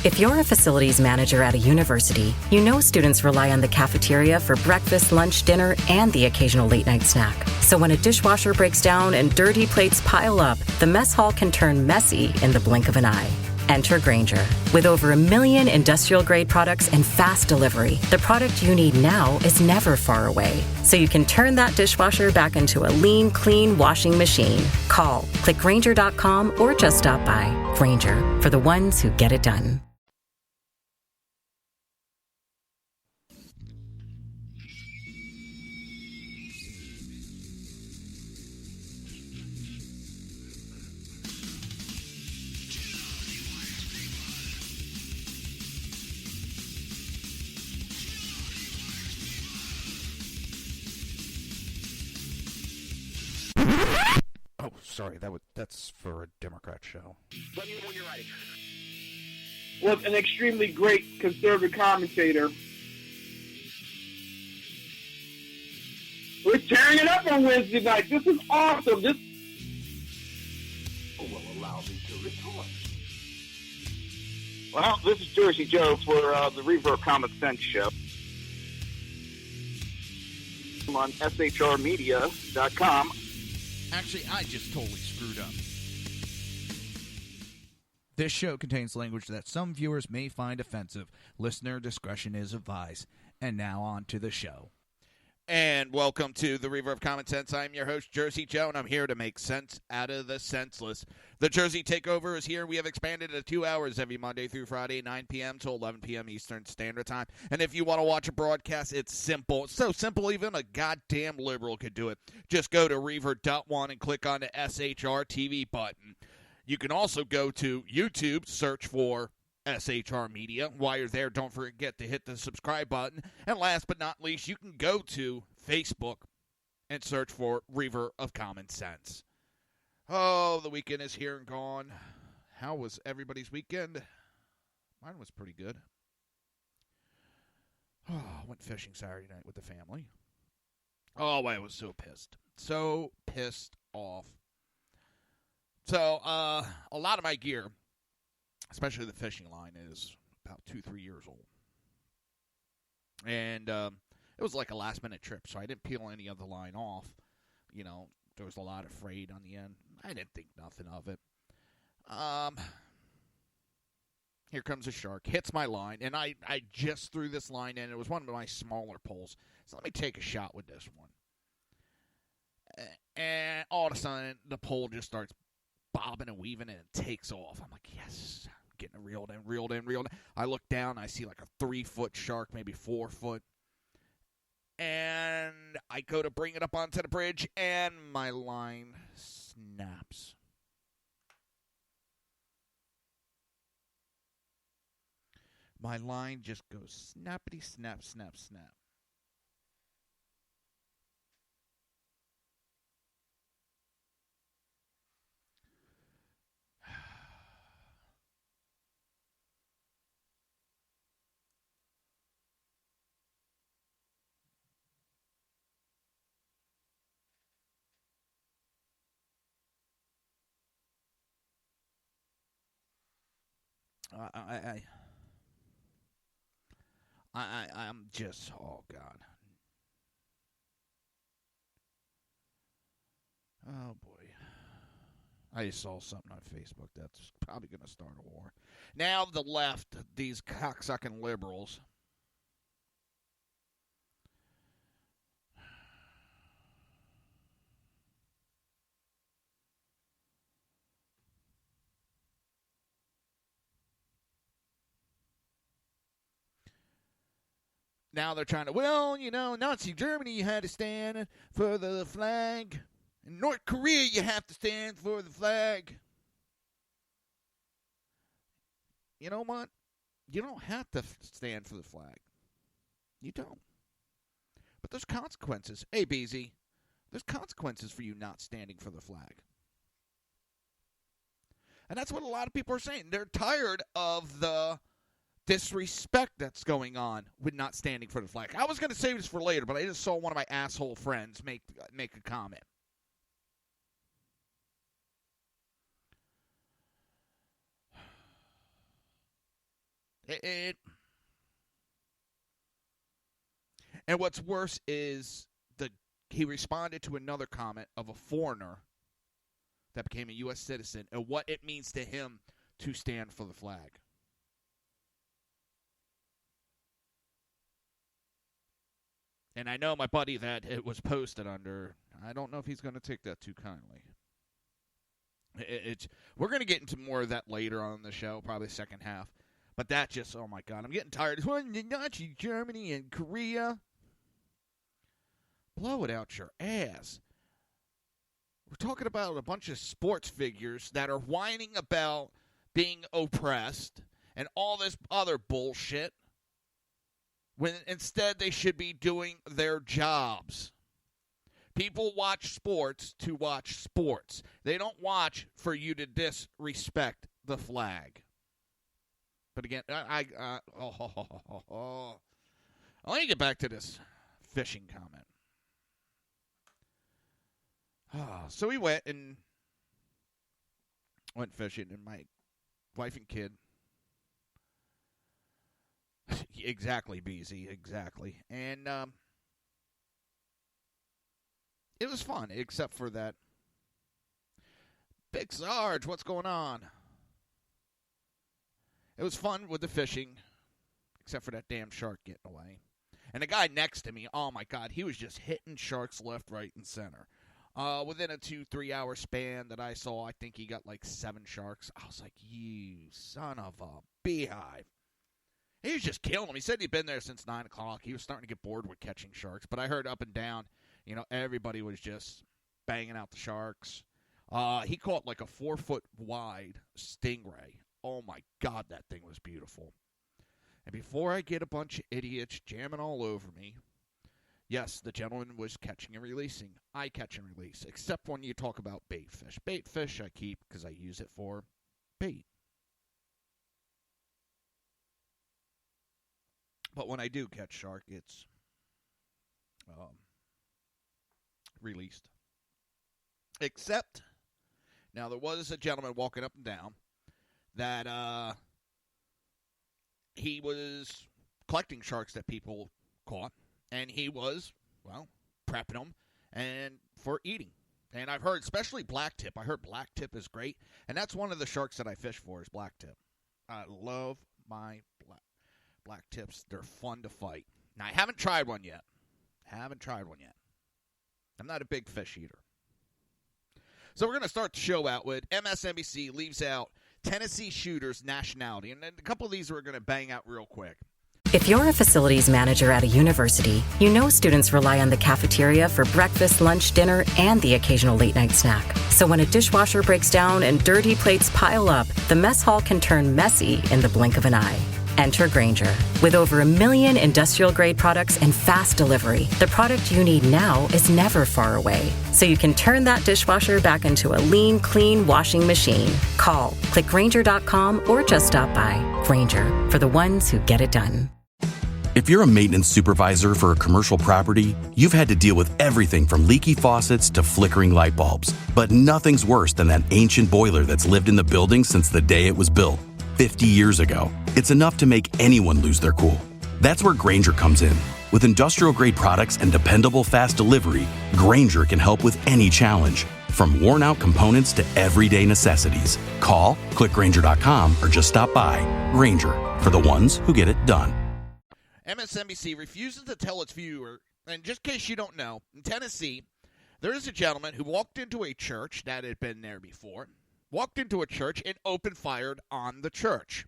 If you're a facilities manager at a university, you know students rely on the cafeteria for breakfast, lunch, dinner, and the occasional late-night snack. So when a dishwasher breaks down and dirty plates pile up, the mess hall can turn messy in the blink of an eye. Enter Grainger. With over 1 million industrial-grade products and fast delivery, the product you need now is never far away. So you can turn that dishwasher back into a lean, clean washing machine. Call, click Grainger.com, or just stop by. Grainger, for the ones who get it done. Oh, sorry, that's for a Democrat show. Let me know when you're ready. Was an extremely great conservative commentator. We're tearing it up on Wednesday night. This is awesome. This will allow me to retort. Well, this is Jersey Joe for the Reaver Common Sense Show. I'm on shrmedia.com. Actually, I just totally screwed up. This show contains language that some viewers may find offensive. Listener discretion is advised. And now on to the show. And welcome to the Reaver of Common Sense. I'm your host, Jersey Joe, and I'm here to make sense out of the senseless. The Jersey Takeover is here. We have expanded to 2 hours every Monday through Friday, 9 p.m. to 11 p.m. Eastern Standard Time. And if you want to watch a broadcast, it's simple. It's so simple, even a goddamn liberal could do it. Just go to Reaver.one and click on the SHR TV button. You can also go to YouTube, search for SHR Media. While you're there, don't forget to hit the subscribe button. And last but not least, you can go to Facebook and search for Reaver of Common Sense. Oh, the weekend is here and gone. How was everybody's weekend? Mine was pretty good. Oh, went fishing Saturday night with the family. Oh, I was so pissed. So pissed off. So, a lot of my gear, especially the fishing line, is about 2-3 years old. And it was like a last-minute trip, so I didn't peel any of the line off. You know, there was a lot of frayed on the end. I didn't think nothing of it. Here comes a shark, hits my line, and I just threw this line in. It was one of my smaller poles. So let me take a shot with this one. And all of a sudden, the pole just starts bobbing and weaving, and it takes off. I'm like, yes, getting it reeled in. I look down, I see like a 3-foot shark, maybe 4 foot. And I go to bring it up onto the bridge, and my line snaps. My line just goes snappity snap, snap, snap. I'm just, oh, God. Oh, boy. I just saw something on Facebook that's probably going to start a war. Now the left, these cocksucking liberals. Now they're trying to, well, you know, Nazi Germany, you had to stand for the flag. In North Korea, you have to stand for the flag. You know what? You don't have to stand for the flag. You don't. But there's consequences. Hey, BZ, there's consequences for you not standing for the flag. And that's what a lot of people are saying. They're tired of the disrespect that's going on with not standing for the flag. I was going to save this for later, but I just saw one of my asshole friends make a comment. And what's worse is he responded to another comment of a foreigner that became a U.S. citizen and what it means to him to stand for the flag. And I know my buddy that it was posted under, I don't know if he's going to take that too kindly. We're going to get into more of that later on in the show, probably second half. But that just, oh my God, I'm getting tired. Nazi Germany and Korea. Blow it out your ass. We're talking about a bunch of sports figures that are whining about being oppressed and all this other bullshit, when instead they should be doing their jobs. People watch sports to watch sports. They don't watch for you to disrespect the flag. But again, let me get back to this fishing comment. So we went fishing, and my wife and kid. Exactly, BZ, exactly. And it was fun, except for that. Big Sarge, what's going on? It was fun with the fishing, except for that damn shark getting away. And the guy next to me, oh my God, he was just hitting sharks left, right, and center. Within a 2-3 hour span that I saw, I think he got like 7 sharks. I was like, you son of a beehive. He was just killing them. He said he'd been there since 9 o'clock. He was starting to get bored with catching sharks. But I heard up and down, everybody was just banging out the sharks. He caught like a 4-foot wide stingray. Oh my God, that thing was beautiful. And before I get a bunch of idiots jamming all over me, yes, the gentleman was catching and releasing. I catch and release, except when you talk about bait fish. Bait fish I keep because I use it for bait. But when I do catch shark, it's released. Except, now there was a gentleman walking up and down that he was collecting sharks that people caught. And he was, prepping them and for eating. And I've heard, especially blacktip. I heard blacktip is great. And that's one of the sharks that I fish for is blacktip. I love my blacktips. They're fun to fight. Now, I haven't tried one yet. I'm not a big fish eater. So we're going to start the show out with MSNBC leaves out Tennessee shooter's nationality. And then a couple of these we're going to bang out real quick. If you're a facilities manager at a university, you know students rely on the cafeteria for breakfast, lunch, dinner, and the occasional late-night snack. So when a dishwasher breaks down and dirty plates pile up, the mess hall can turn messy in the blink of an eye. Enter Grainger. With over 1 million industrial-grade products and fast delivery, the product you need now is never far away. So you can turn that dishwasher back into a lean, clean washing machine. Call, click Grainger.com, or just stop by. Grainger, for the ones who get it done. If you're a maintenance supervisor for a commercial property, you've had to deal with everything from leaky faucets to flickering light bulbs. But nothing's worse than that ancient boiler that's lived in the building since the day it was built, 50 years ago. It's enough to make anyone lose their cool. That's where Grainger comes in. With industrial-grade products and dependable fast delivery, Grainger can help with any challenge, from worn-out components to everyday necessities. Call, click Grainger.com, or just stop by. Grainger, for the ones who get it done. MSNBC refuses to tell its viewer, and just in case you don't know, in Tennessee, there is a gentleman who walked into a church that had been there before, walked into a church and opened fire on the church.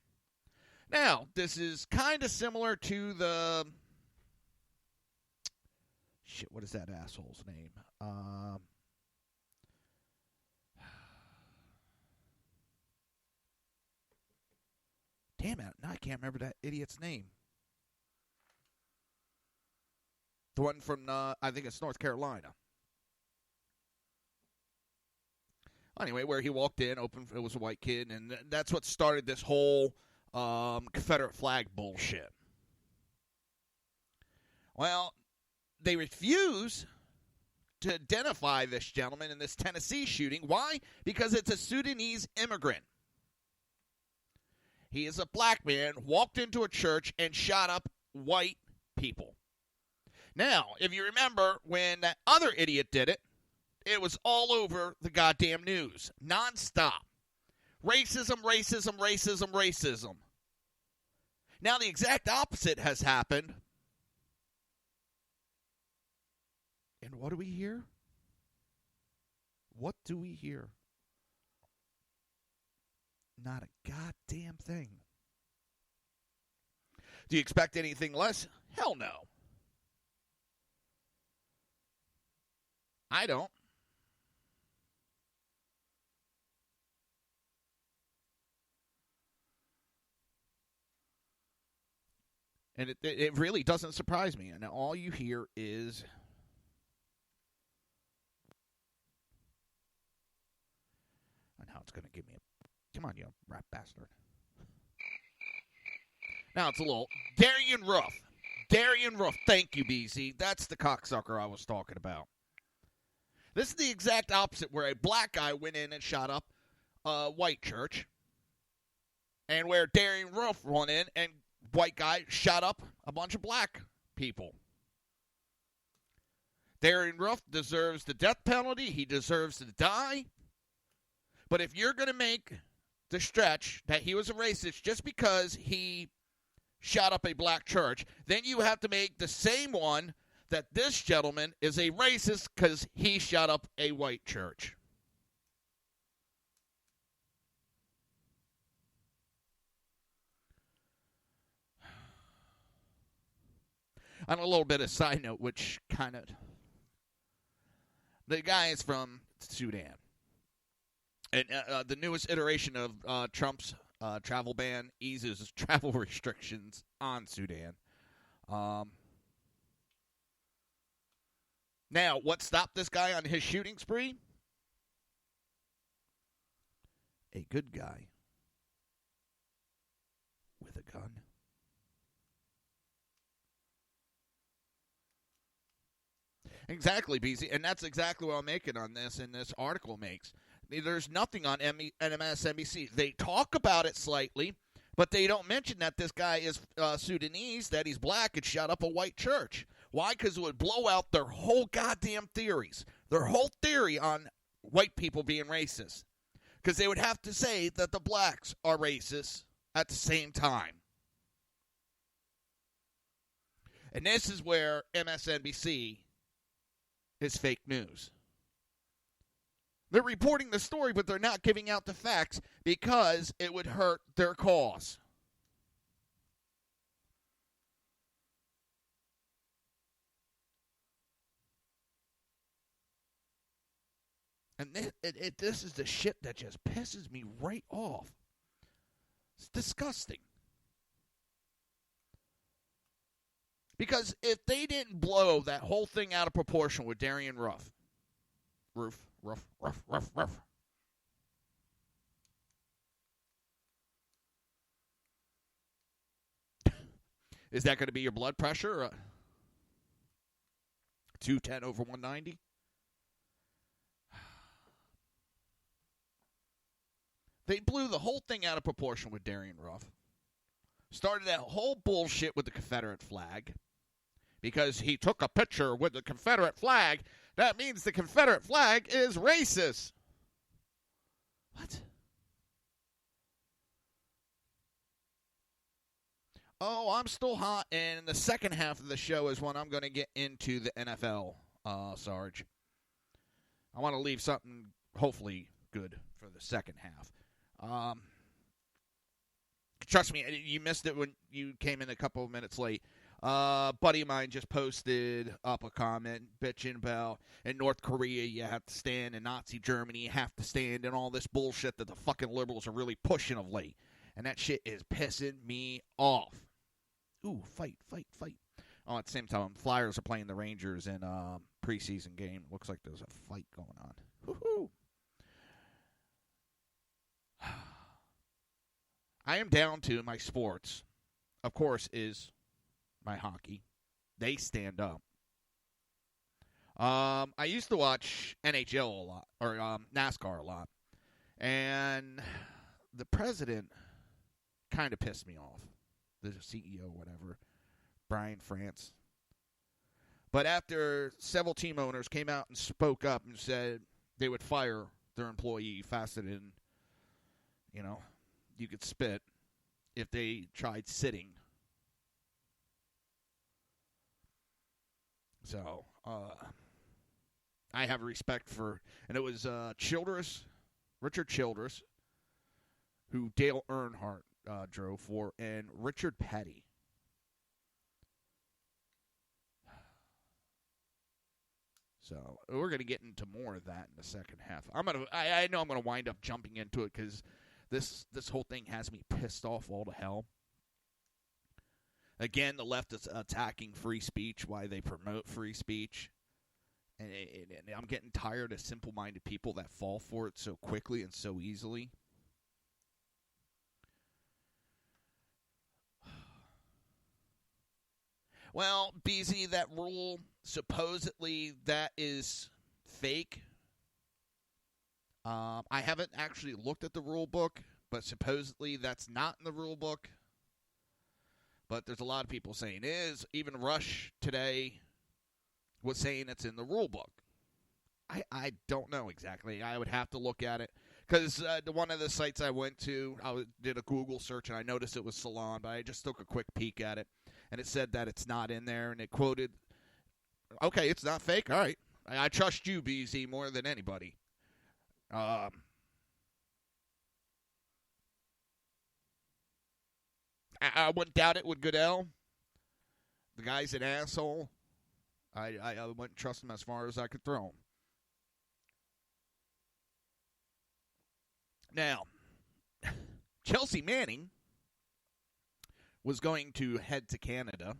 Now, this is kind of similar to the... Shit, what is that asshole's name? Damn it, now I can't remember that idiot's name. The one from, I think it's North Carolina. Anyway, where he walked in, it was a white kid, and that's what started this whole Confederate flag bullshit. Well, they refuse to identify this gentleman in this Tennessee shooting. Why? Because it's a Sudanese immigrant. He is a black man, walked into a church and shot up white people. Now, if you remember when that other idiot did it, it was all over the goddamn news, nonstop. Racism, racism, racism, racism. Now the exact opposite has happened. And what do we hear? What do we hear? Not a goddamn thing. Do you expect anything less? Hell no. I don't. And it really doesn't surprise me. And all you hear is... And now it's going to give me a... Come on, you rat bastard. Now it's a little... Darian Ruff. Darian Ruff. Thank you, BZ. That's the cocksucker I was talking about. This is the exact opposite where a black guy went in and shot up a white church. And where Darian Ruff went in and white guy shot up a bunch of black people. Darian Ruff deserves the death penalty. He deserves to die. But if you're going to make the stretch that he was a racist just because he shot up a black church, then you have to make the same one that this gentleman is a racist because he shot up a white church. On a little bit of side note, which kind of... The guy is from Sudan. And the newest iteration of Trump's travel ban eases travel restrictions on Sudan. Now, what stopped this guy on his shooting spree? A good guy with a gun. Exactly, BZ, and that's exactly what I'm making on this, and this article makes. There's nothing on MSNBC. They talk about it slightly, but they don't mention that this guy is Sudanese, that he's black, and shot up a white church. Why? Because it would blow out their whole goddamn theories, their whole theory on white people being racist. Because they would have to say that the blacks are racist at the same time. And this is where MSNBC is fake news. They're reporting the story, but they're not giving out the facts because it would hurt their cause. And this is the shit that just pisses me right off. It's disgusting. Because if they didn't blow that whole thing out of proportion with Darian Ruff. Is that going to be your blood pressure? 210 over 190? They blew the whole thing out of proportion with Darian Ruff. Started that whole bullshit with the Confederate flag. Because he took a picture with the Confederate flag. That means the Confederate flag is racist. What? Oh, I'm still hot, and the second half of the show is when I'm going to get into the NFL, Sarge. I want to leave something, hopefully, good for the second half. Trust me, you missed it when you came in a couple of minutes late. Buddy of mine just posted up a comment bitching about in North Korea you have to stand, in Nazi Germany you have to stand, and all this bullshit that the fucking liberals are really pushing of late. And that shit is pissing me off. Ooh, fight. Oh, at the same time, Flyers are playing the Rangers in a preseason game. Looks like there's a fight going on. Woohoo! I am down to my sports, of course, is my hockey. They stand up. I used to watch NHL a lot, or NASCAR a lot. And the president kind of pissed me off. The CEO, whatever, Brian France. But after several team owners came out and spoke up and said they would fire their employee faster than, you could spit if they tried sitting. So, I have respect for, and it was Richard Childress, who Dale Earnhardt drove for, and Richard Petty. So we're going to get into more of that in the second half. I know I'm going to wind up jumping into it because this whole thing has me pissed off all to hell. Again, the left is attacking free speech, why they promote free speech. And I'm getting tired of simple-minded people that fall for it so quickly and so easily. Well, BZ, that rule, supposedly that is fake. I haven't actually looked at the rule book, but supposedly that's not in the rule book. But there's a lot of people saying it is. Even Rush today was saying it's in the rule book. I don't know exactly. I would have to look at it. Because one of the sites I went to, I did a Google search, and I noticed it was Salon, but I just took a quick peek at it. And it said that it's not in there, and it quoted, okay, it's not fake. All right. I trust you, BZ, more than anybody. I wouldn't doubt it with Goodell. The guy's an asshole. I wouldn't trust him as far as I could throw him. Now, Chelsea Manning was going to head to Canada.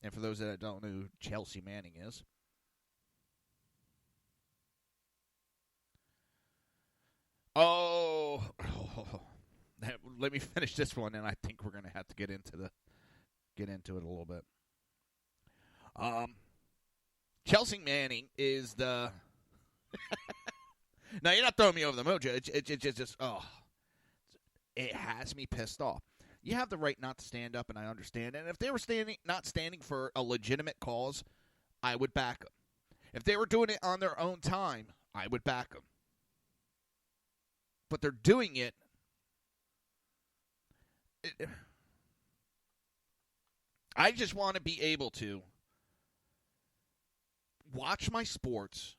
And for those that don't know who Chelsea Manning is, let me finish this one, and I think we're going to have to get into it a little bit. Chelsea Manning is the. Now, you're not throwing me over the mojo. It has me pissed off. You have the right not to stand up, and I understand. And if they were not standing for a legitimate cause, I would back them. If they were doing it on their own time, I would back them. But they're doing it. I just want to be able to watch my sports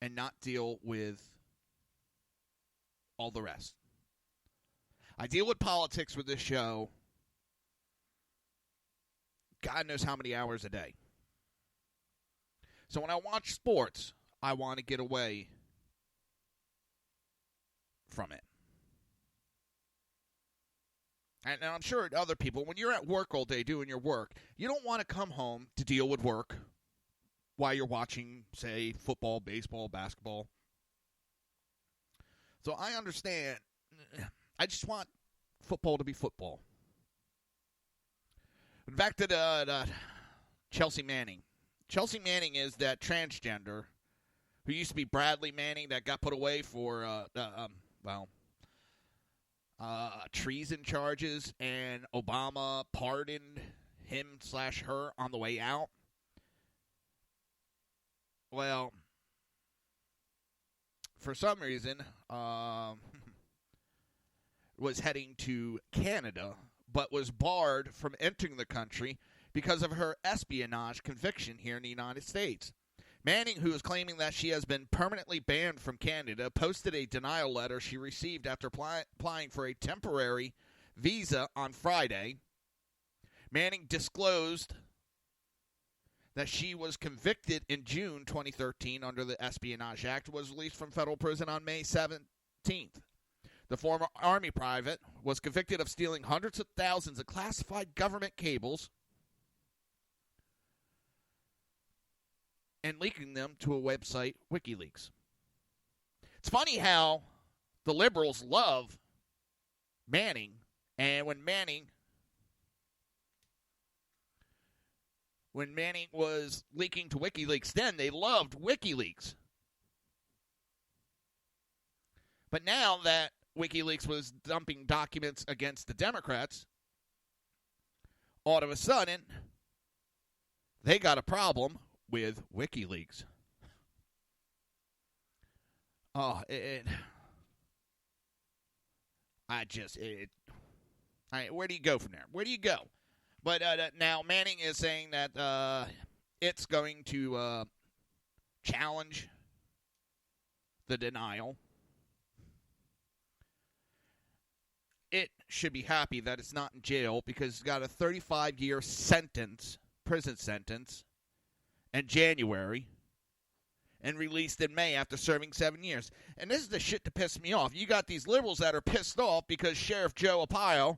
and not deal with all the rest. I deal with politics with this show God knows how many hours a day. So when I watch sports, I want to get away from it. And I'm sure other people, when you're at work all day doing your work, you don't want to come home to deal with work while you're watching, say, football, baseball, basketball. So I understand. I just want football to be football. But back to the Chelsea Manning. Chelsea Manning is that transgender who used to be Bradley Manning that got put away for, treason charges, and Obama pardoned him/her on the way out. Well, for some reason, was heading to Canada, but was barred from entering the country because of her espionage conviction here in the United States. Manning, who is claiming that she has been permanently banned from Canada, posted a denial letter she received after applying for a temporary visa on Friday. Manning disclosed that she was convicted in June 2013 under the Espionage Act, was released from federal prison on May 17th. The former Army private was convicted of stealing hundreds of thousands of classified government cables and leaking them to a website, WikiLeaks. It's funny how the liberals love Manning, and when Manning was leaking to WikiLeaks then, they loved WikiLeaks. But now that WikiLeaks was dumping documents against the Democrats, all of a sudden, they got a problem with WikiLeaks. Oh, where do you go from there? Where do you go? But now Manning is saying that it's going to challenge the denial. It should be happy that it's not in jail because it's got a 35-year prison sentence, in January, and released in May after serving 7 years. And this is the shit that pissed me off. You got these liberals that are pissed off because Sheriff Joe Arpaio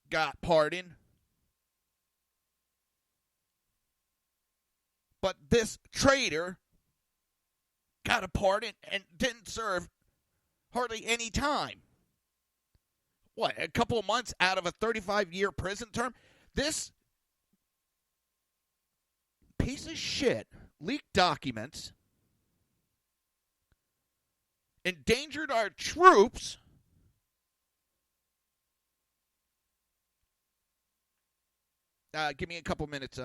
got pardoned. But this traitor got a pardon and didn't serve hardly any time. What, a couple of months out of a 35-year prison term? This piece of shit leaked documents, endangered our troops, give me a couple minutes,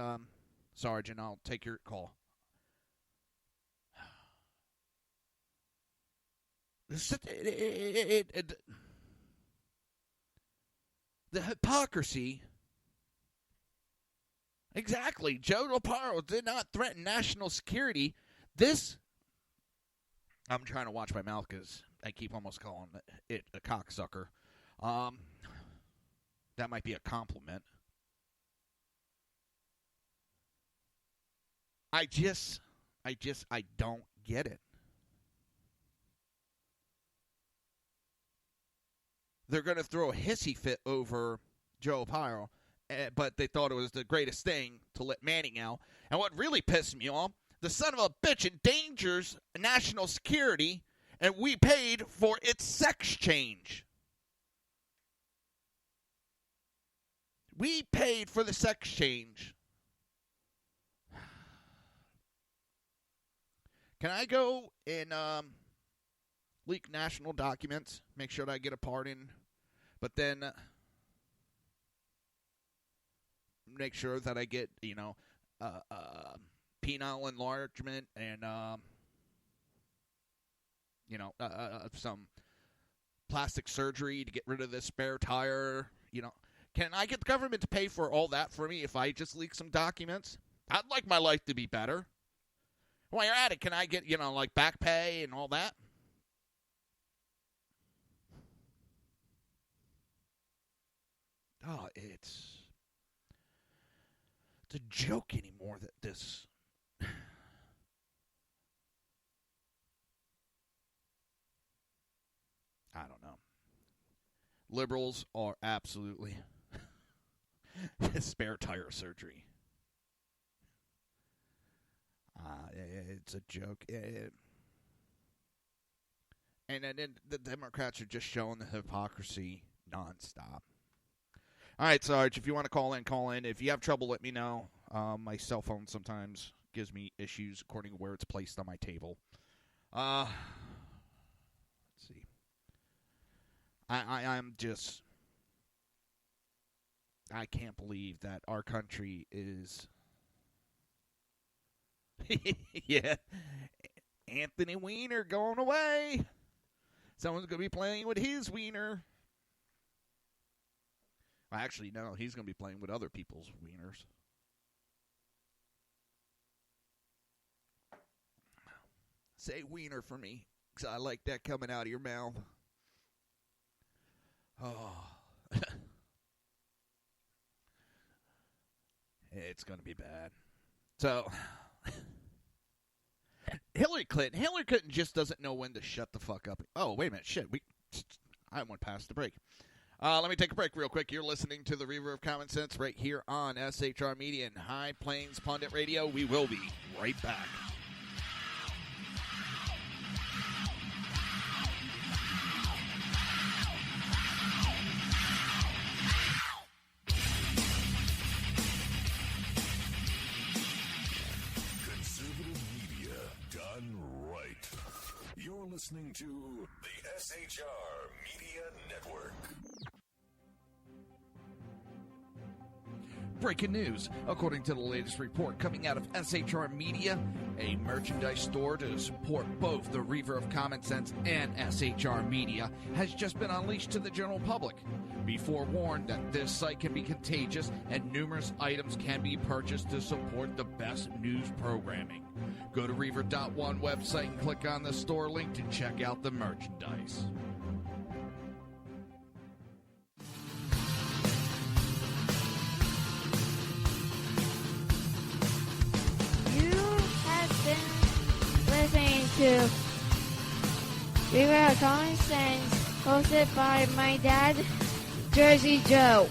Sergeant. I'll take your call. The hypocrisy. Exactly. Joe Arpaio did not threaten national security. I'm trying to watch my mouth because I keep almost calling it a cocksucker. That might be a compliment. I don't get it. They're going to throw a hissy fit over Joe Arpaio, but they thought it was the greatest thing to let Manning out. And what really pissed me off, the son of a bitch endangers national security, and we paid for its sex change. We paid for the sex change. Can I go and leak national documents, make sure that I get a pardon, but then make sure that I get, penile enlargement and, some plastic surgery to get rid of this spare tire, Can I get the government to pay for all that for me if I just leak some documents? I'd like my life to be better. While you're at it, can I get, back pay and all that? Oh, it's a joke anymore that this... I don't know. Liberals are absolutely spare tire surgery. It's a joke. And then the Democrats are just showing the hypocrisy nonstop. All right, Sarge, if you want to call in, call in. If you have trouble, let me know. My cell phone sometimes gives me issues according to where it's placed on my table. Let's see. I'm just... I can't believe that our country is... yeah. Anthony Weiner going away. Someone's going to be playing with his wiener. Well, actually, no. He's going to be playing with other people's wieners. Say wiener for me, because I like that coming out of your mouth. Oh. It's going to be bad. So... Hillary Clinton just doesn't know when to shut the fuck up. Oh, wait a minute. Shit. I went past the break. Let me take a break real quick. You're listening to the Reaver of Common Sense right here on SHR Media and High Plains Pundit Radio. We will be right back. You're listening to the SHR Media Network. Breaking news. According to the latest report coming out of SHR Media, a merchandise store to support both the Reaver of Common Sense and SHR Media has just been unleashed to the general public. Be forewarned that this site can be contagious and numerous items can be purchased to support the best news programming. Go to Reaver.one website and click on the store link to check out the merchandise. Listening to Reaver of Common Sense, hosted by my dad, Jersey Joe.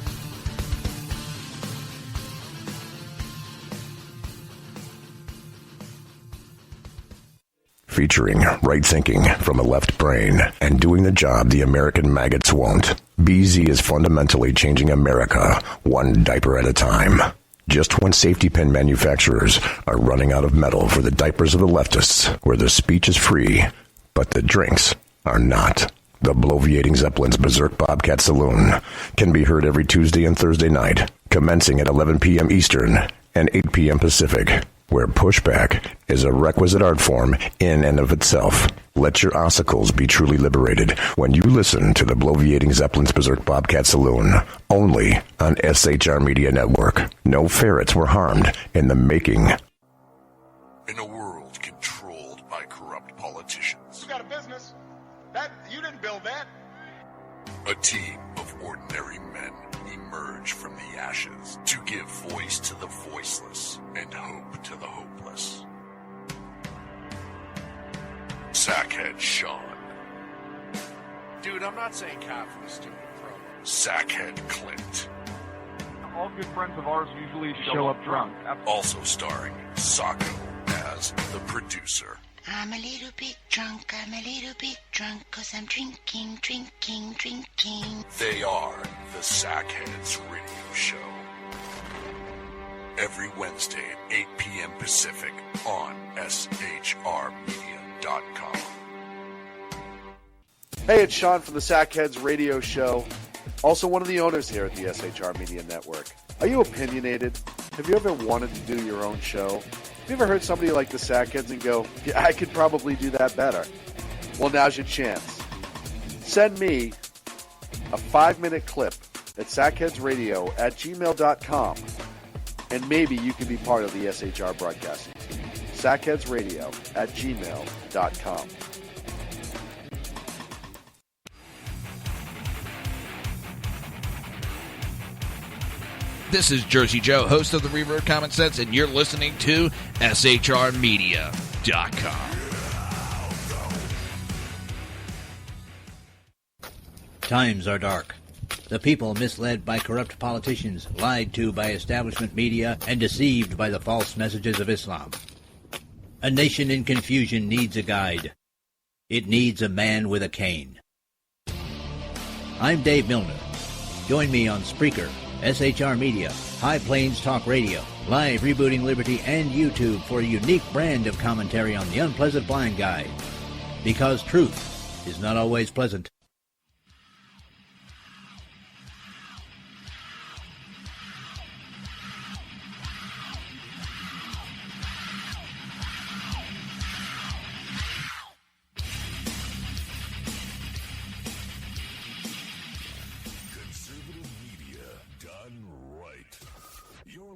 Featuring right thinking from a left brain and doing the job the American maggots won't. BZ is fundamentally changing America one diaper at a time. Just when safety pin manufacturers are running out of metal for the diapers of the leftists, where the speech is free, but the drinks are not. The Bloviating Zeppelin's Berserk Bobcat Saloon can be heard every Tuesday and Thursday night, commencing at 11 p.m. Eastern and 8 p.m. Pacific, where pushback is a requisite art form in and of itself. Let your ossicles be truly liberated when you listen to the Bloviating Zeppelin's Berserk Bobcat Saloon, only on SHR Media Network. No ferrets were harmed in the making. In a world controlled by corrupt politicians. You got a business. That you didn't build that. A team of ordinary men emerge from the ashes to give voice to the voiceless and hope to the hopeless. Sackhead Sean. Dude, I'm not saying cow for the stupid program. Sackhead Clint. All good friends of ours usually show up drunk. Also starring Sacco as the producer. I'm a little bit drunk, 'cause I'm drinking. They are the Sackheads Radio Show. Every Wednesday at 8 p.m. Pacific on shrmedia.com. Hey, it's Sean from the Sackheads Radio Show, also one of the owners here at the SHR Media Network. Are you opinionated? Have you ever wanted to do your own show? Have you ever heard somebody like the Sackheads and go, yeah, I could probably do that better? Well, now's your chance. Send me a 5-minute clip at sackheadsradio@gmail.com, and maybe you can be part of the SHR broadcasting team. sackheadsradio@gmail.com. This is Jersey Joe, host of the Reaver of Common Sense, and you're listening to shrmedia.com. Times are dark. The people misled by corrupt politicians, lied to by establishment media, and deceived by the false messages of Islam. A nation in confusion needs a guide. It needs a man with a cane. I'm Dave Milner. Join me on Spreaker, SHR Media, High Plains Talk Radio, Live Rebooting Liberty, and YouTube for a unique brand of commentary on the unpleasant blind guy. Because truth is not always pleasant.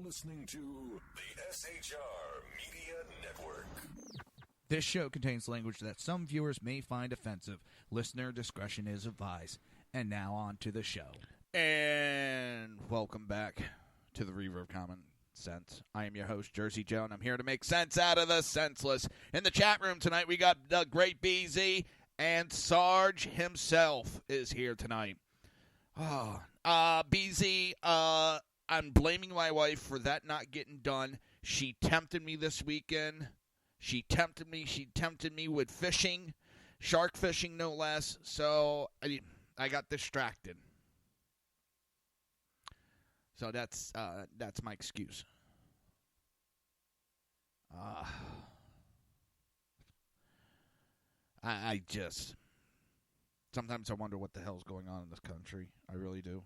Listening to the SHR Media Network. This show contains language that some viewers may find offensive. Listener discretion is advised. And now on to the show. And welcome back to the Reaver of Common Sense. I am your host, Jersey Joe, and I'm here to make sense out of the senseless. In the chat room tonight, we got the great BZ, and Sarge himself is here tonight. BZ, I'm blaming my wife for that not getting done. She tempted me this weekend. She tempted me with fishing, shark fishing no less. So I got distracted. So that's my excuse. I just Sometimes I wonder what the hell's going on in this country. I really do.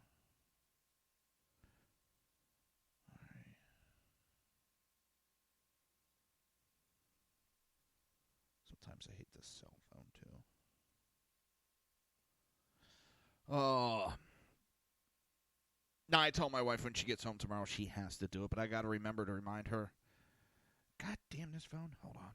All right. Sometimes I hate this cell phone, too. Oh. No, I told my wife when she gets home tomorrow she has to do it, but I got to remember to remind her. God damn this phone. Hold on.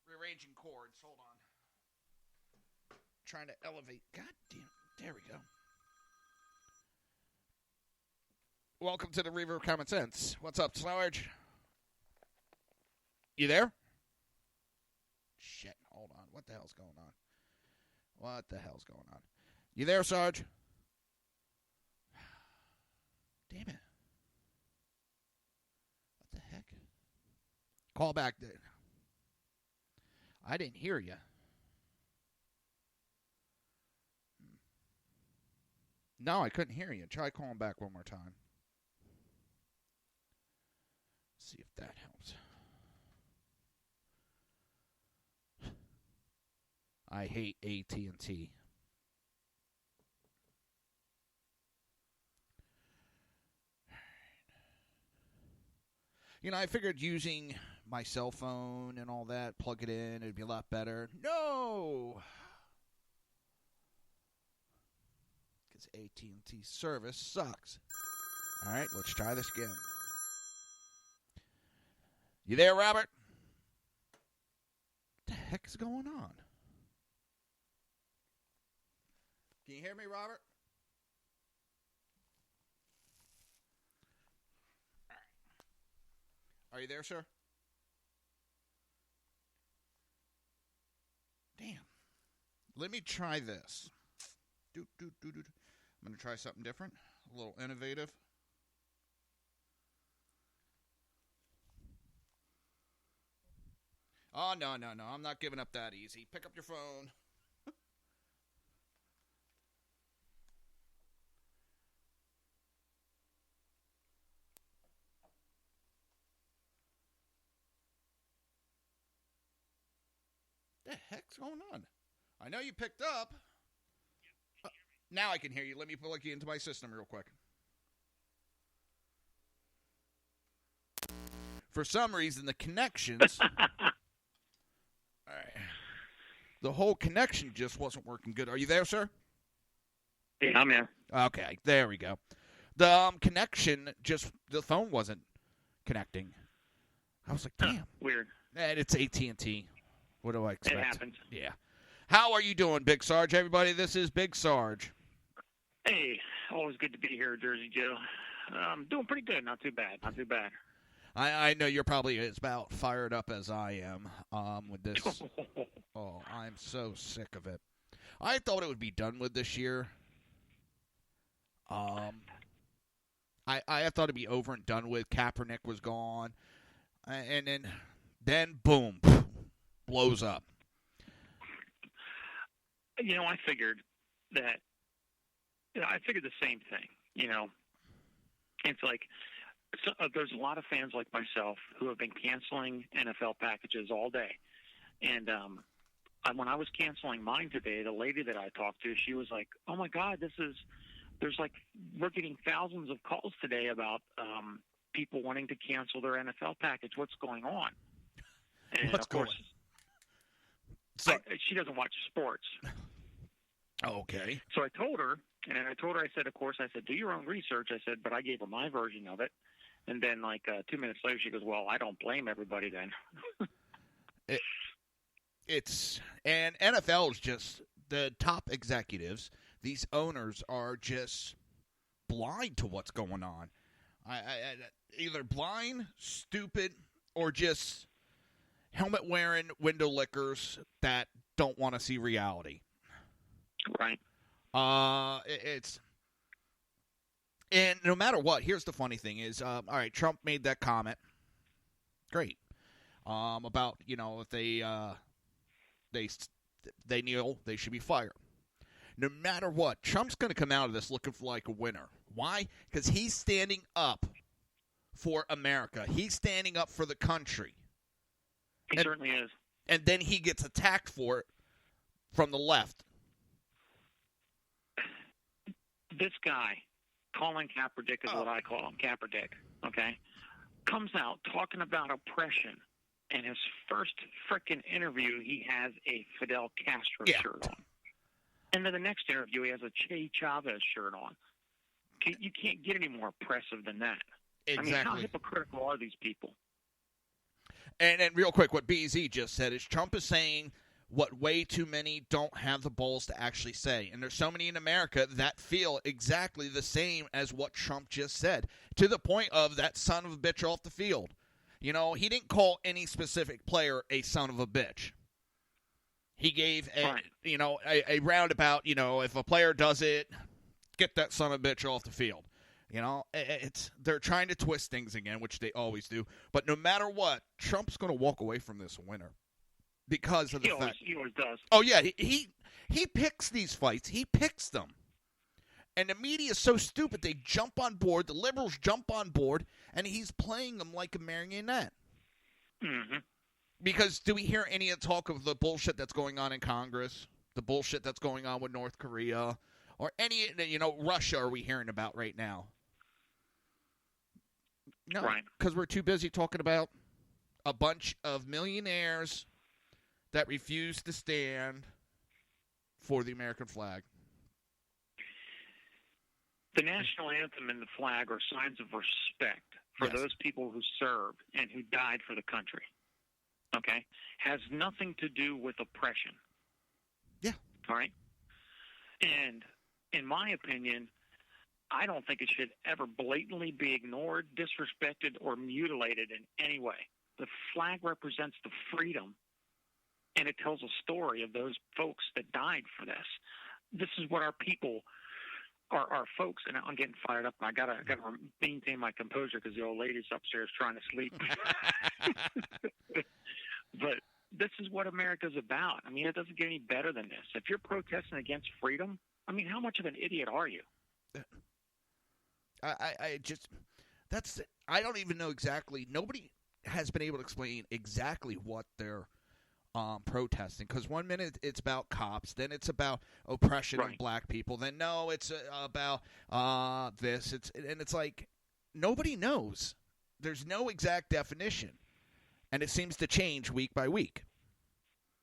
Rearranging cords. Hold on. Trying to elevate. God damn. There we go. Welcome to the Reaver of Common Sense. What's up, Sarge? You there? Shit. Hold on. What the hell's going on? What the hell's going on? You there, Sarge? Damn it. What the heck? Call back, dude. I didn't hear you. No, I couldn't hear you. Try calling back one more time. See if that helps. I hate AT&T. You know, I figured using my cell phone and all that, plug it in, it'd be a lot better. No! Because AT&T service sucks. All right, let's try this again. You there, Robert? What the heck is going on? Can you hear me, Robert? All right. Are you there, sir? Damn. Let me try this. I'm going to try something different, a little innovative. Oh, no. I'm not giving up that easy. Pick up your phone. The heck's going on? I know you picked up. Now I can hear you. Let me plug you into my system real quick. For some reason, the connections... All right. The whole connection just wasn't working good. Are you there, sir? Yeah, I'm here. Okay, there we go. The connection the phone wasn't connecting. I was like, damn. Weird. And it's AT&T. What do I expect? It happens. Yeah. How are you doing, Big Sarge? Everybody, this is Big Sarge. Hey, always good to be here, Jersey Joe. Doing pretty good. Not too bad. I know you're probably as about fired up as I am with this. Oh, I'm so sick of it. I thought it would be done with this year. I thought it'd be over and done with. Kaepernick was gone. And then boom, blows up. You know, I figured the same thing. You know, it's like there's a lot of fans like myself who have been canceling NFL packages all day. And when I was canceling mine today, the lady that I talked to, she was like, "Oh my God, we're getting thousands of calls today about people wanting to cancel their NFL package. What's going on?" And What's of course, she doesn't watch sports. Okay. So I told her, I said, of course, do your own research. I said, but I gave her my version of it. And then, 2 minutes later, she goes, well, I don't blame everybody then. And NFL is just the top executives. These owners are just blind to what's going on. Either blind, stupid, or just helmet-wearing window lickers that don't want to see reality. Right. And no matter what, here's the funny thing is, all right, Trump made that comment. Great. About, if they kneel, they should be fired. No matter what, Trump's going to come out of this looking like a winner. Why? Because he's standing up for America. He's standing up for the country. He certainly is. And then he gets attacked for it from the left. This guy, Colin Kaepernick is what I call him, Kaepernick, okay, comes out talking about oppression. And his first frickin' interview, he has a Fidel Castro shirt on. And then the next interview, he has a Che Chavez shirt on. You can't get any more oppressive than that. Exactly. I mean, how hypocritical are these people? And real quick, what BZ just said is Trump is saying what way too many don't have the balls to actually say. And there's so many in America that feel exactly the same as what Trump just said, to the point of that son of a bitch off the field. You know, he didn't call any specific player a son of a bitch. He gave a roundabout, if a player does it, get that son of a bitch off the field. They're trying to twist things again, which they always do. But no matter what, Trump's going to walk away from this a winner because of the fact. He always does. Oh yeah, he picks these fights. He picks them, and the media is so stupid they jump on board. The liberals jump on board, and he's playing them like a marionette. Mm-hmm. Because do we hear any talk of the bullshit that's going on in Congress, the bullshit that's going on with North Korea, or any Russia? Are we hearing about right now? No, because we're too busy talking about a bunch of millionaires that refuse to stand for the American flag. The national anthem and the flag are signs of respect for those people who served and who died for the country. Okay? Has nothing to do with oppression. Yeah. All right? And in my opinion, I don't think it should ever blatantly be ignored, disrespected, or mutilated in any way. The flag represents the freedom, and it tells a story of those folks that died for this. This is what our people, our folks, and I'm getting fired up. I gotta maintain my composure because the old lady's upstairs trying to sleep. But this is what America's about. I mean, it doesn't get any better than this. If you're protesting against freedom, I mean, how much of an idiot are you? I don't even know exactly. Nobody has been able to explain exactly what they're protesting. Because 1 minute it's about cops, then it's about oppression of black people, then no, it's about this. It's like nobody knows. There's no exact definition, and it seems to change week by week.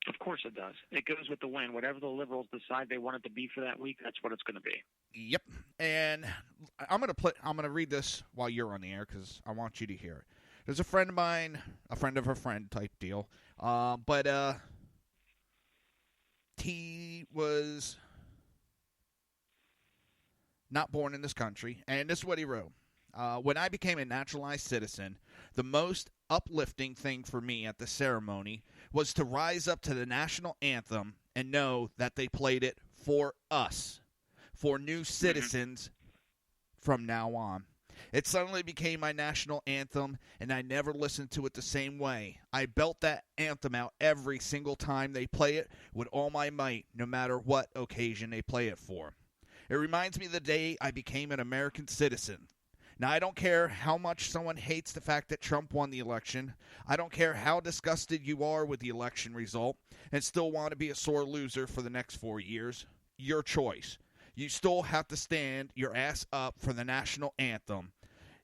Of course it does. It goes with the wind. Whatever the liberals decide they want it to be for that week, that's what it's going to be. Yep. And I'm gonna read this while you're on the air because I want you to hear it. There's a friend of mine, a friend of a friend type deal. But he was not born in this country, and this is what he wrote. When I became a naturalized citizen, the most uplifting thing for me at the ceremony was to rise up to the national anthem and know that they played it for us, for new citizens from now on. It suddenly became my national anthem, and I never listened to it the same way. I belt that anthem out every single time they play it with all my might, no matter what occasion they play it for. It reminds me of the day I became an American citizen. Now, I don't care how much someone hates the fact that Trump won the election. I don't care how disgusted you are with the election result and still want to be a sore loser for the next 4 years. Your choice. You still have to stand your ass up for the national anthem.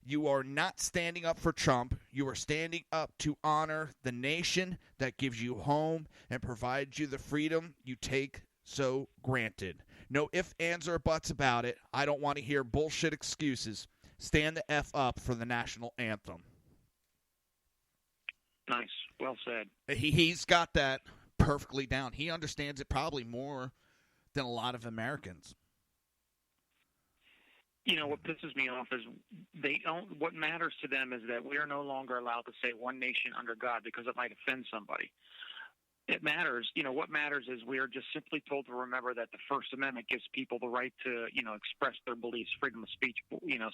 You are not standing up for Trump. You are standing up to honor the nation that gives you home and provides you the freedom you take so granted. No ifs, ands, or buts about it. I don't want to hear bullshit excuses. Stand the F up for the national anthem. Nice. Well said. He's got that perfectly down. He understands it probably more than a lot of Americans. You know, what pisses me off is what matters to them is that we are no longer allowed to say one nation under God because it might offend somebody. It matters. You know, what matters is we are just simply told to remember that the First Amendment gives people the right to, express their beliefs, freedom of speech,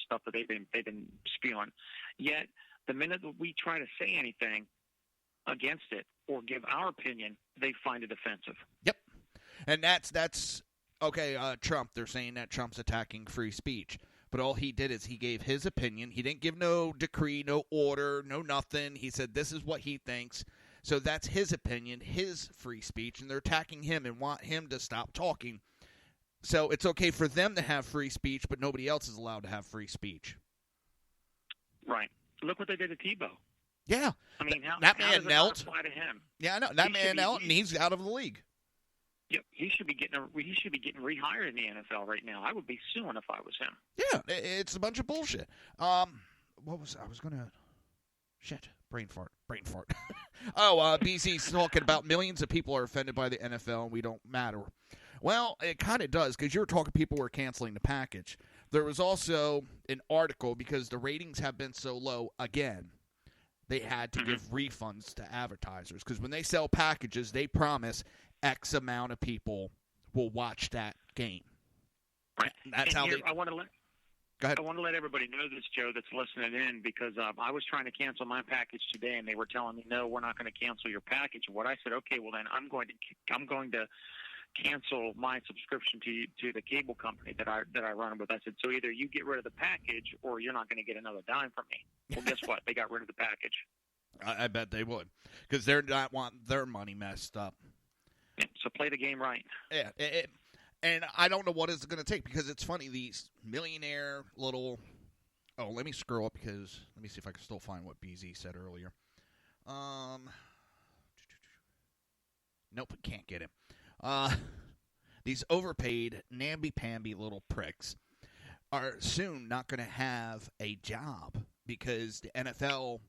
stuff that they've been spewing. Yet, the minute that we try to say anything against it or give our opinion, they find it offensive. Yep. And that's okay, Trump, they're saying that Trump's attacking free speech. But all he did is he gave his opinion. He didn't give no decree, no order, no nothing. He said this is what he thinks. So that's his opinion, his free speech, and they're attacking him and want him to stop talking. So it's okay for them to have free speech, but nobody else is allowed to have free speech. Right. Look what they did to Tebow. Yeah. I mean, that how man does it knelt. not apply to him? Yeah, I know. That man knelt, and he's out of the league. Yep, he should be getting rehired in the NFL right now. I would be suing if I was him. Yeah, it's a bunch of bullshit. Brain fart. BC's talking about millions of people are offended by the NFL, and we don't matter. Well, it kind of does, because you were talking people were canceling the package. There was also an article, because the ratings have been so low again, they had to give refunds to advertisers, because when they sell packages, they promise X amount of people will watch that game. Right. That's how they. I want to let. Go ahead. I want to let everybody know this, Joe, that's listening in, because I was trying to cancel my package today, and they were telling me, no, we're not going to cancel your package. What I said, okay, well then I'm going to cancel my subscription to the cable company that I run with. I said, so either you get rid of the package, or you're not going to get another dime from me. Well, guess what? They got rid of the package. I bet they would, because they're not wanting their money messed up. Yeah, so play the game right. Yeah, and I don't know what it's going to take, because it's funny, these millionaire little... Oh, let me scroll up, because... Let me see if I can still find what BZ said earlier. Nope, can't get him. These overpaid, namby-pamby little pricks are soon not going to have a job, because the NFL...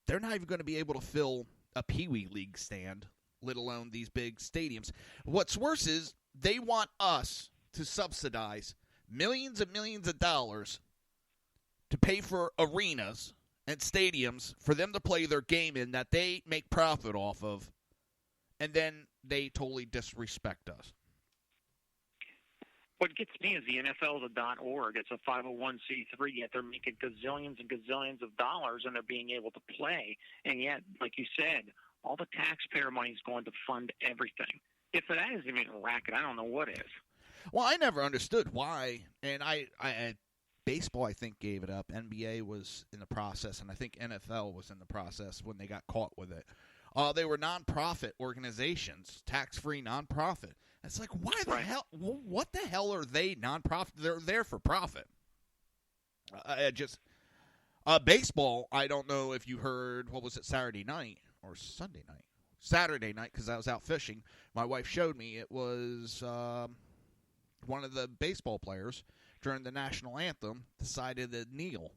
They're not even going to be able to fill a Pee Wee League stand, let alone these big stadiums. What's worse is they want us to subsidize millions and millions of dollars to pay for arenas and stadiums for them to play their game in that they make profit off of, and then they totally disrespect us. What gets me is the NFL is a .org. It's a 501c3, yet they're making gazillions and gazillions of dollars, and they're being able to play. And yet, like you said, all the taxpayer money is going to fund everything. If that isn't even a racket, I don't know what is. Well, I never understood why, and I baseball, I think, gave it up. NBA was in the process, and I think NFL was in the process when they got caught with it. They were nonprofit organizations, tax-free nonprofit. It's like, why the hell? What the hell are they nonprofit? They're there for profit. Baseball, I don't know if you heard, what was it, Saturday night or Sunday night? Saturday night, because I was out fishing. My wife showed me it was one of the baseball players during the national anthem decided to kneel.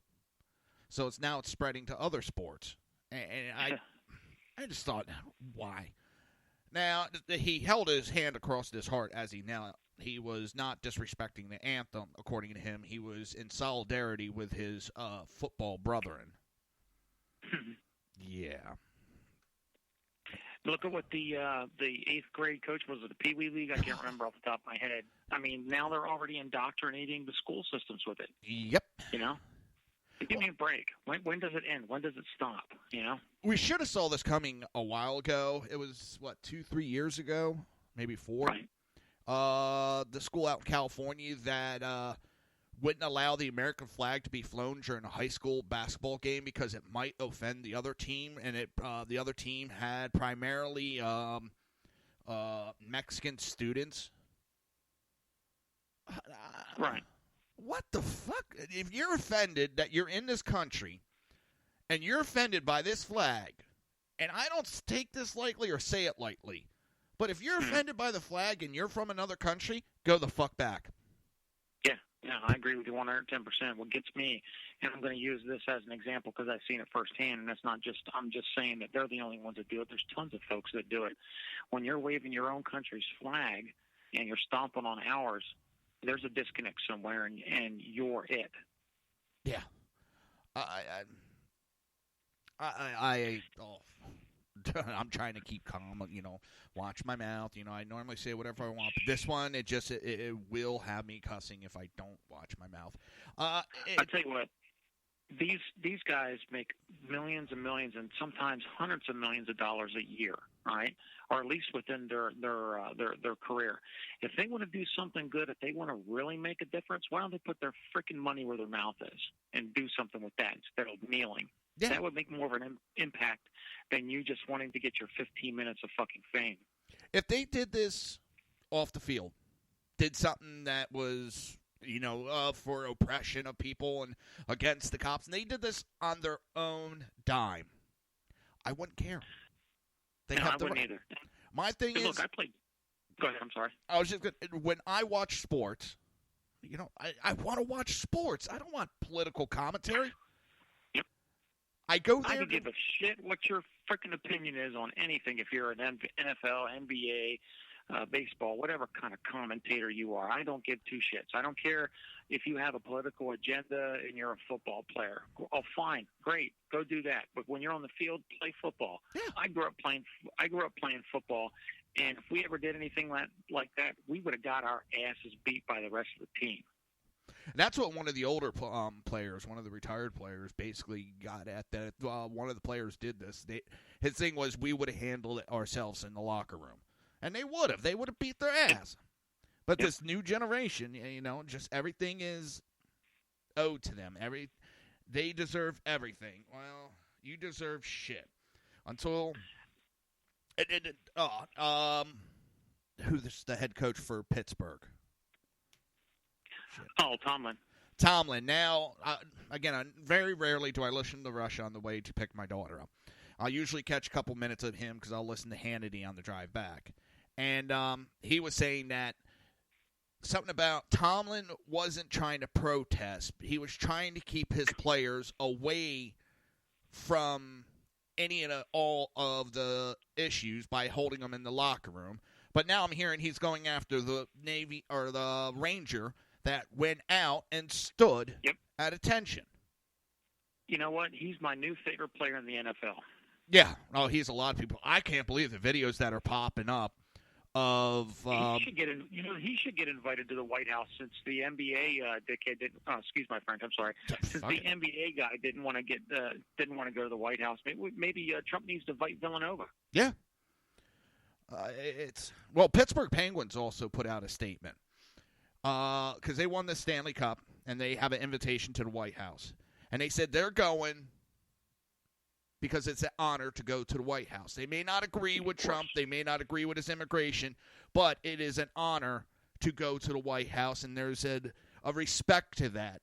So it's spreading to other sports. And I just thought, why? Now, he held his hand across his heart as he knelt. He was not disrespecting the anthem, according to him. He was in solidarity with his football brethren. Yeah. Look at what the 8th grade coach was at the Pee Wee League. I can't remember off the top of my head. I mean, now they're already indoctrinating the school systems with it. Yep. You know? Give me a break. When does it end? When does it stop? You know? We should have saw this coming a while ago. It was, 2-3 years ago? Maybe 4? Right. The school out in California that wouldn't allow the American flag to be flown during a high school basketball game because it might offend the other team, and the other team had primarily Mexican students. Right. What the fuck? If you're offended that you're in this country and you're offended by this flag, and I don't take this lightly or say it lightly, but if you're offended by the flag and you're from another country, go the fuck back. Yeah, I agree with you 110%. What gets me, and I'm going to use this as an example because I've seen it firsthand, and that's not just, I'm just saying that they're the only ones that do it. There's tons of folks that do it. When you're waving your own country's flag and you're stomping on ours, there's a disconnect somewhere, and you're it. Yeah. I'm trying to keep calm, watch my mouth. I normally say whatever I want, but this one, it will have me cussing if I don't watch my mouth. I'll tell you what. these guys make millions and millions, and sometimes hundreds of millions of dollars a year, right? Or at least within their career. If they want to do something good, if they want to really make a difference, why don't they put their freaking money where their mouth is and do something with that instead of kneeling? Yeah. That would make more of an impact than you just wanting to get your 15 minutes of fucking fame. If they did this off the field, did something that was, for oppression of people and against the cops, and they did this on their own dime, I wouldn't care. They no, have I the wouldn't right. either. My thing is, Look, I played. Go ahead. I'm sorry. I was just when I watch sports, I want to watch sports. I don't want political commentary. Yep. I go I there. could give a shit what your freaking opinion is on anything. If you're an NFL, NBA, baseball, whatever kind of commentator you are, I don't give two shits. I don't care if you have a political agenda and you're a football player. Oh, fine, great, go do that. But when you're on the field, play football. Yeah. I grew up playing football, and if we ever did anything like that, we would have got our asses beat by the rest of the team. That's what one of the older players, one of the retired players, basically got at. That one of the players did this. His thing was, we would have handled it ourselves in the locker room. And they would have. They would have beat their ass. But this new generation, just everything is owed to them. They deserve everything. Well, you deserve shit. Until who's the head coach for Pittsburgh? Shit. Oh, Tomlin. Tomlin. Now, again, very rarely do I listen to Rush on the way to pick my daughter up. I'll usually catch a couple minutes of him because I'll listen to Hannity on the drive back. And he was saying that something about Tomlin wasn't trying to protest. He was trying to keep his players away from any and all of the issues by holding them in the locker room. But now I'm hearing he's going after the Navy or the Ranger that went out and stood at attention. You know what? He's my new favorite player in the NFL. Yeah. Oh, he's a lot of people. I can't believe the videos that are popping up of he should get he should get invited to the White House since the NBA dickhead didn't. Oh, excuse my French. I'm sorry. Since the NBA guy didn't want to go to the White House, maybe Trump needs to invite Villanova. Yeah. Pittsburgh Penguins also put out a statement because they won the Stanley Cup and they have an invitation to the White House, and they said they're going because it's an honor to go to the White House. They may not agree with Trump. They may not agree with his immigration, but it is an honor to go to the White House, and there's a respect to that.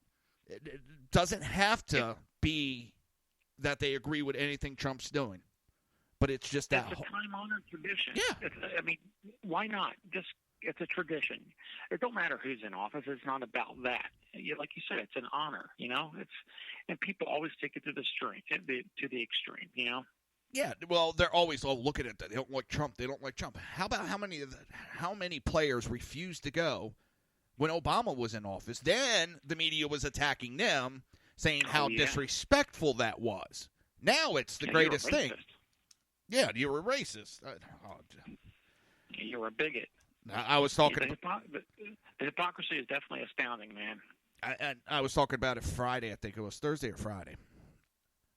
It doesn't have to be that they agree with anything Trump's doing, but it's just that. It's a time-honored tradition. Yeah. Why not? It's a tradition. It don't matter who's in office. It's not about that. Like you said, it's an honor. And people always take it to the extreme. Yeah. Well, they're always look at it. They don't like Trump. They don't like Trump. How about how many players refused to go when Obama was in office? Then the media was attacking them, saying how disrespectful that was. Now it's the greatest thing. Yeah, you're a racist. You're a bigot. I was talking. The hypocrisy is definitely astounding, man. I was talking about it Friday. I think it was Thursday or Friday.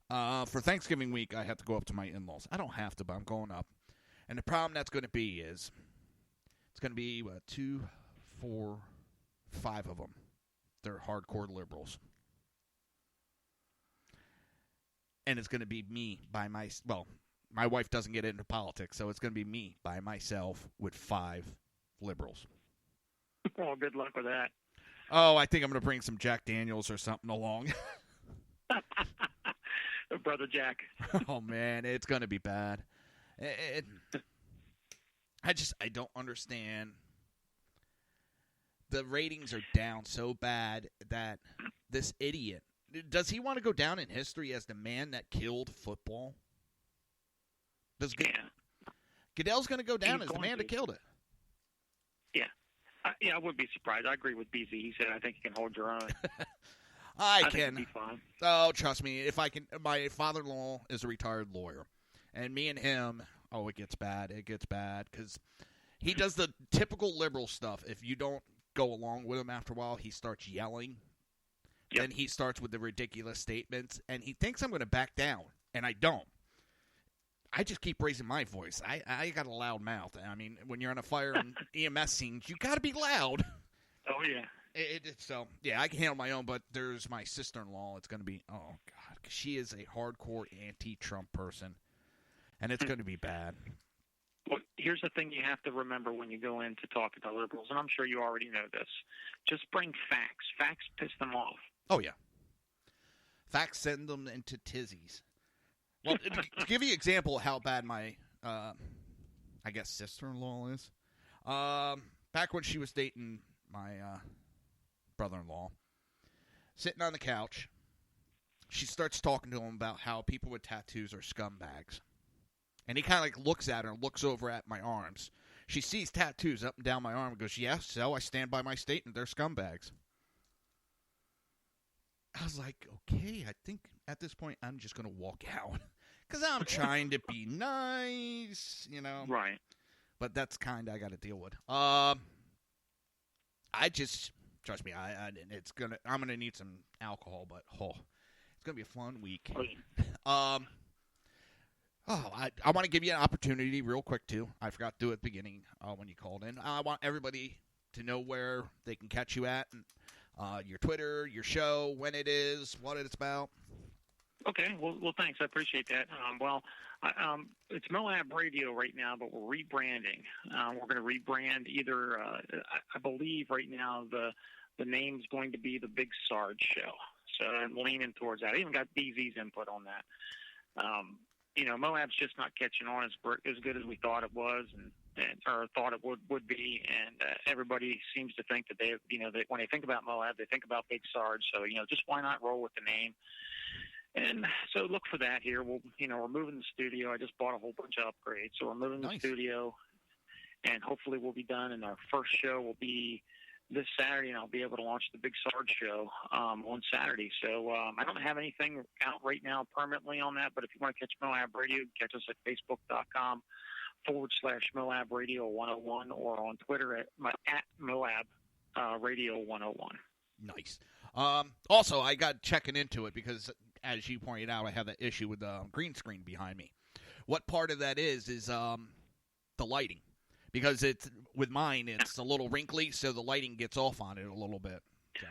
For Thanksgiving week, I have to go up to my in-laws. I don't have to, but I'm going up. And the problem that's going to be is it's going to be 2, 4, 5 of them. They're hardcore liberals. And it's going to be me by my wife doesn't get into politics, so it's going to be me by myself with 5 liberals. Oh, good luck with that. Oh, I think I'm going to bring some Jack Daniels or something along. Brother Jack. Oh, man, it's going to be bad. I don't understand. The ratings are down so bad that this idiot, does he want to go down in history as the man that killed football? Goodell's going to go down as the man that killed it. Yeah. I wouldn't be surprised. I agree with BZ. He said, I think you can hold your own. I think can. it'd be fine. Oh, trust me. If I can, my father-in-law is a retired lawyer. And me and him, it gets bad. It gets bad because he does the typical liberal stuff. If you don't go along with him after a while, he starts yelling. Then he starts with the ridiculous statements, and he thinks I'm going to back down, and I don't. I just keep raising my voice. I got a loud mouth. I mean, when you're on a fire and EMS scenes, you got to be loud. Oh, yeah. So, yeah, I can handle my own, but there's my sister-in-law. It's going to be, oh, God, 'cause she is a hardcore anti-Trump person, and it's going to be bad. Well, here's the thing you have to remember when you go in to talk to the liberals, and I'm sure you already know this. Just bring facts. Facts piss them off. Oh, yeah. Facts send them into tizzies. Well, to give you an example of how bad my, I guess, sister-in-law is, back when she was dating my brother-in-law, sitting on the couch, she starts talking to him about how people with tattoos are scumbags. And he kind of like looks at her and looks over at my arms. She sees tattoos up and down my arm and goes, yes, so I stand by my statement. They're scumbags. I was like, okay, I think at this point I'm just going to walk out. Because I'm trying to be nice, you know. Right. But that's kind of I got to deal with. I just, trust me, I'm gonna need some alcohol, but it's gonna be a fun week. I want to give you an opportunity real quick too. I forgot to do it at the beginning when you called in. I want everybody to know where they can catch you at, and your Twitter, your show, when it is, what it's about. Okay, well, thanks. I appreciate that. It's Moab Radio right now, but we're rebranding. We're going to rebrand either. I believe right now the name's going to be the Big Sarge Show. So I'm leaning towards that. I even got BZ's input on that. Moab's just not catching on as good as we thought it was, or thought it would be, and everybody seems to think that that when they think about Moab, they think about Big Sarge. So just why not roll with the name? And so look for that here. We're moving the studio. I just bought a whole bunch of upgrades. So we're moving the studio, and hopefully we'll be done. And our first show will be this Saturday, and I'll be able to launch the Big Sarge Show on Saturday. So I don't have anything out right now permanently on that, but if you want to catch Moab Radio, catch us at facebook.com/Moab Radio 101 or on Twitter at Moab Radio 101. Nice. Also, I got checking into it because, as you pointed out, I have that issue with the green screen behind me. What part of that is the lighting. Because with mine, it's a little wrinkly, so the lighting gets off on it a little bit. So.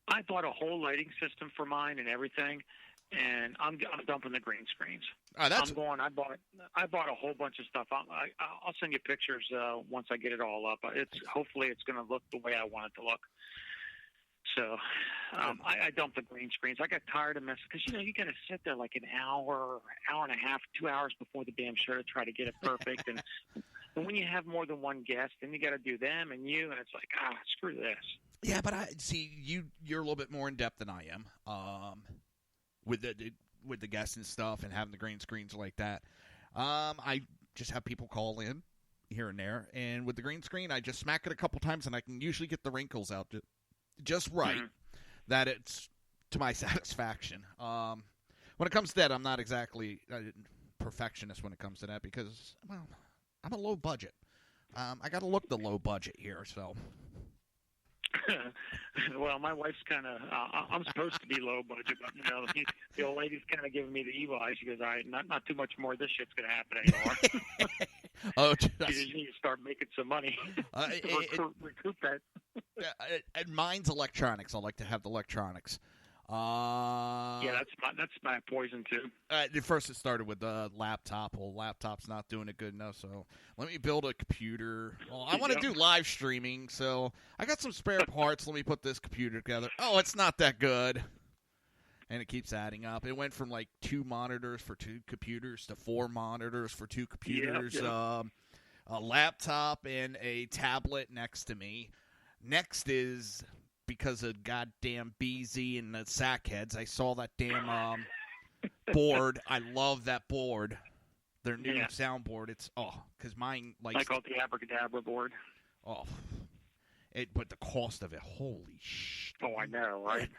I bought a whole lighting system for mine and everything, and I'm dumping the green screens. Oh, that's... I bought a whole bunch of stuff. I'll send you pictures once I get it all up. Hopefully it's going to look the way I want it to look. So I dumped the green screens. I got tired of messing because you got to sit there like an hour and a half, 2 hours before the damn show to try to get it perfect. And when you have more than one guest, then you got to do them and you, and it's like screw this. Yeah, but I see you're a little bit more in depth than I am with the guests and stuff and having the green screens like that. I just have people call in here and there, and with the green screen, I just smack it a couple times, and I can usually get the wrinkles out just right, that it's to my satisfaction. When it comes to that, I'm not exactly a perfectionist when it comes to that because, well, I'm a low budget. I got to look the low budget here, so. Well, my wife's kind of. I'm supposed to be low budget, but the old lady's kind of giving me the evil eye. She goes, not too much more of this shit's going to happen anymore." Oh, you need to start making some money to recoup that. And mine's electronics. I like to have the electronics. Yeah, that's my poison too. First, it started with the laptop. Well, laptop's not doing it good enough, so let me build a computer. Well, I want to do live streaming, so I got some spare parts. Let me put this computer together. Oh, it's not that good. And it keeps adding up. It went from like 2 monitors for 2 computers to 4 monitors for 2 computers, a laptop and a tablet next to me. Next is, because of goddamn BZ and the sackheads, I saw that damn board. I love that board. Their new soundboard. It's, because mine, like... I call it the Abracadabra board. Oh. But the cost of it, holy shit. Oh, I know, right?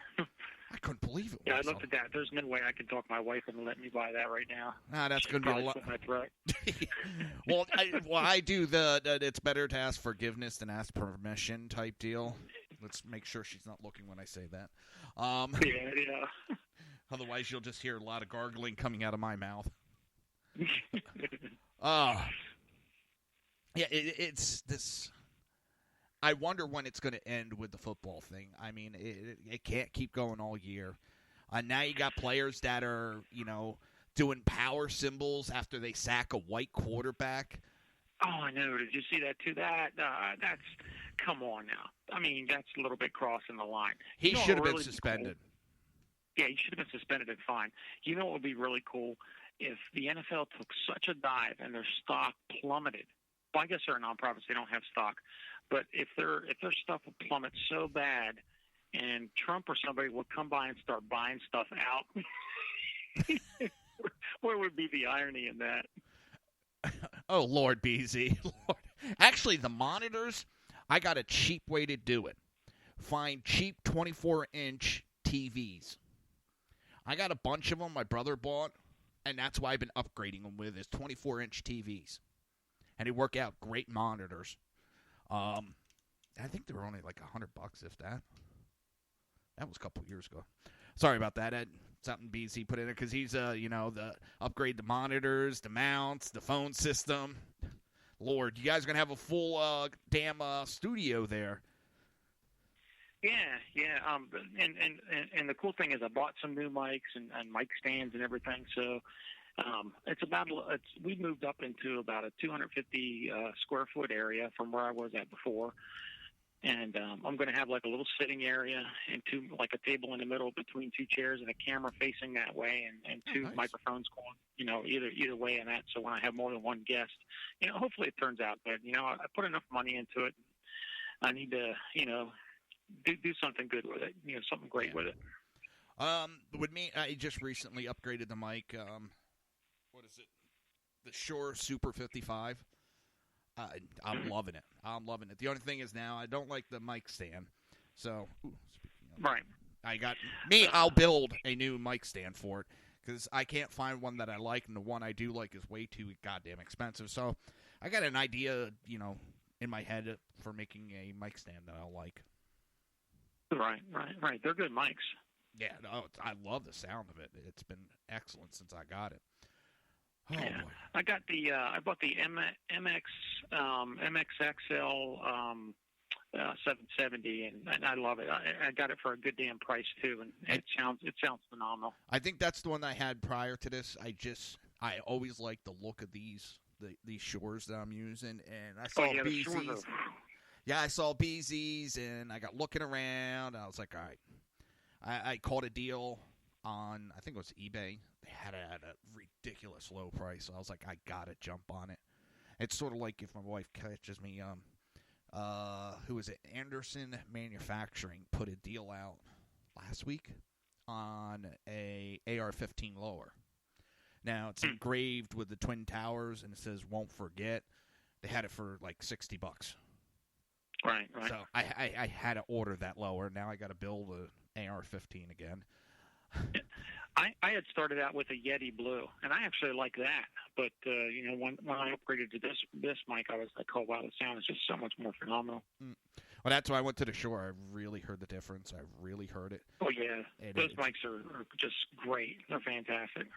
I couldn't believe it. Yeah, I looked at that. There's no way I can talk my wife into letting me buy that right now. That's going to be a lot. Well, I do the it's better to ask forgiveness than ask permission type deal. Let's make sure she's not looking when I say that. Yeah. Otherwise, you'll just hear a lot of gargling coming out of my mouth. It's this. I wonder when it's going to end with the football thing. I mean, it can't keep going all year. Now you got players that are, doing power symbols after they sack a white quarterback. Oh, I know. Did you see that too? That's come on now. I mean, that's a little bit crossing the line. He should have been suspended. Yeah, he should have been suspended and fined. You know what would be really cool? If the NFL took such a dive and their stock plummeted. Well, I guess they're nonprofits; they don't have stock. But if their stuff would plummet so bad, and Trump or somebody would come by and start buying stuff out, where would be the irony in that? Oh, Lord, BZ. Lord. Actually, the monitors, I got a cheap way to do it. Find cheap 24-inch TVs. I got a bunch of them my brother bought, and that's why I've been upgrading them with is 24-inch TVs. And they work out great monitors. I think they were only like $100, if that. That was a couple years ago. Sorry about that, Ed. Something BZ put in there because he's, the upgrade the monitors, the mounts, the phone system. Lord, you guys are going to have a full damn studio there. Yeah. And the cool thing is I bought some new mics and mic stands and everything. So we moved up into about a 250 square foot area from where I was at before. And I'm going to have like a little sitting area and like a table in the middle between two chairs and a camera facing that way and two nice. microphones going, either way in that. So when I have more than one guest, hopefully it turns out good. I put enough money into it. I need to, do something good with it, something great with it. With me, I just recently upgraded the mic. What is it? The Shure Super 55. I'm loving it. The only thing is now I don't like the mic stand. So, right. I'll build a new mic stand for it because I can't find one that I like, and the one I do like is way too goddamn expensive. So, I got an idea, in my head for making a mic stand that I'll like. Right. They're good mics. Yeah, no, I love the sound of it. It's been excellent since I got it. Oh, yeah. boy. I bought the MXXL 770, and I love it. I got it for a good damn price too, and it sounds phenomenal. I think that's the one I had prior to this. I always like the look of these Shores that I'm using, and I saw BZs. Yeah, I saw BZs, and I got looking around. And I was like, all right. I caught a deal on, I think it was eBay. They had it at a ridiculous low price. So I was like, I got to jump on it. It's sort of like if my wife catches me, who is it? Anderson Manufacturing put a deal out last week on a AR-15 lower. Now, it's engraved with the Twin Towers, and it says, won't forget. They had it for like $60. Right. So I had to order that lower. Now I got to build an AR-15 again. I had started out with a Yeti Blue, and I actually like that. But when I upgraded to this mic, I was like, oh wow, the sound is just so much more phenomenal. Well, that's why I went to the Shore. I really heard the difference. I really heard it. Oh yeah, those mics are just great. They're fantastic.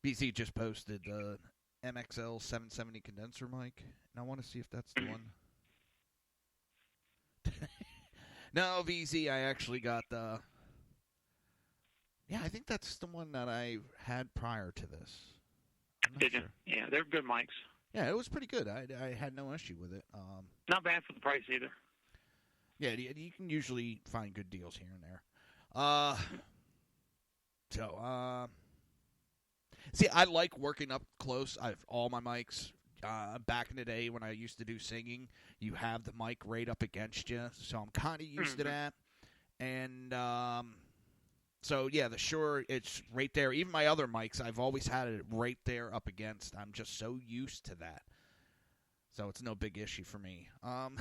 BC just posted the MXL 770 condenser mic, and I want to see if that's the one. No, VZ, I actually got the... Yeah, I think that's the one that I had prior to this. Did you? Yeah, they're good mics. Yeah, it was pretty good. I had no issue with it. Not bad for the price either. Yeah, you can usually find good deals here and there. See, I like working up close. I have all my mics. Back in the day when I used to do singing, you have the mic right up against you, so I'm kind of used to that. And so, yeah, the Shure, it's right there. Even my other mics, I've always had it right there up against. I'm just so used to that. So it's no big issue for me. I'm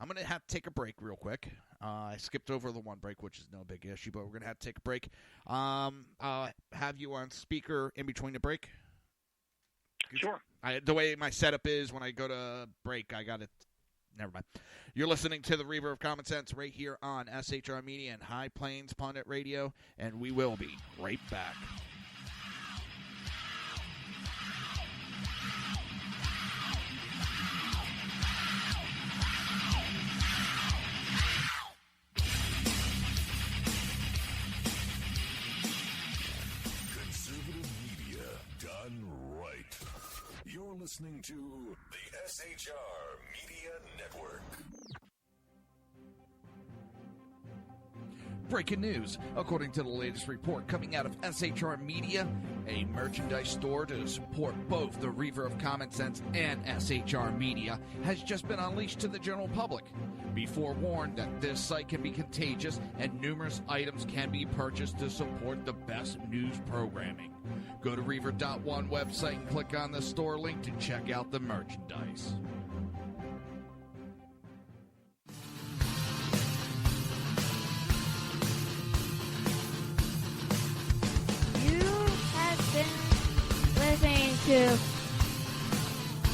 going to have to take a break real quick. I skipped over the one break, which is no big issue, but we're going to have to take a break. Have you on speaker in between the break? Sure. The way my setup is, when I go to break, I got to Never mind. You're listening to the Reaver of Common Sense right here on SHR Media and High Plains Pundit Radio, and we will be right back. Conservative media done right. You're listening to the SHR Media Network. Breaking news. According to the latest report coming out of SHR Media, a merchandise store to support both the Reaver of Common Sense and SHR Media has just been unleashed to the general public. Be forewarned that this site can be contagious and numerous items can be purchased to support the best news programming. Go to Reaver.one website and click on the store link to check out the merchandise. Listening to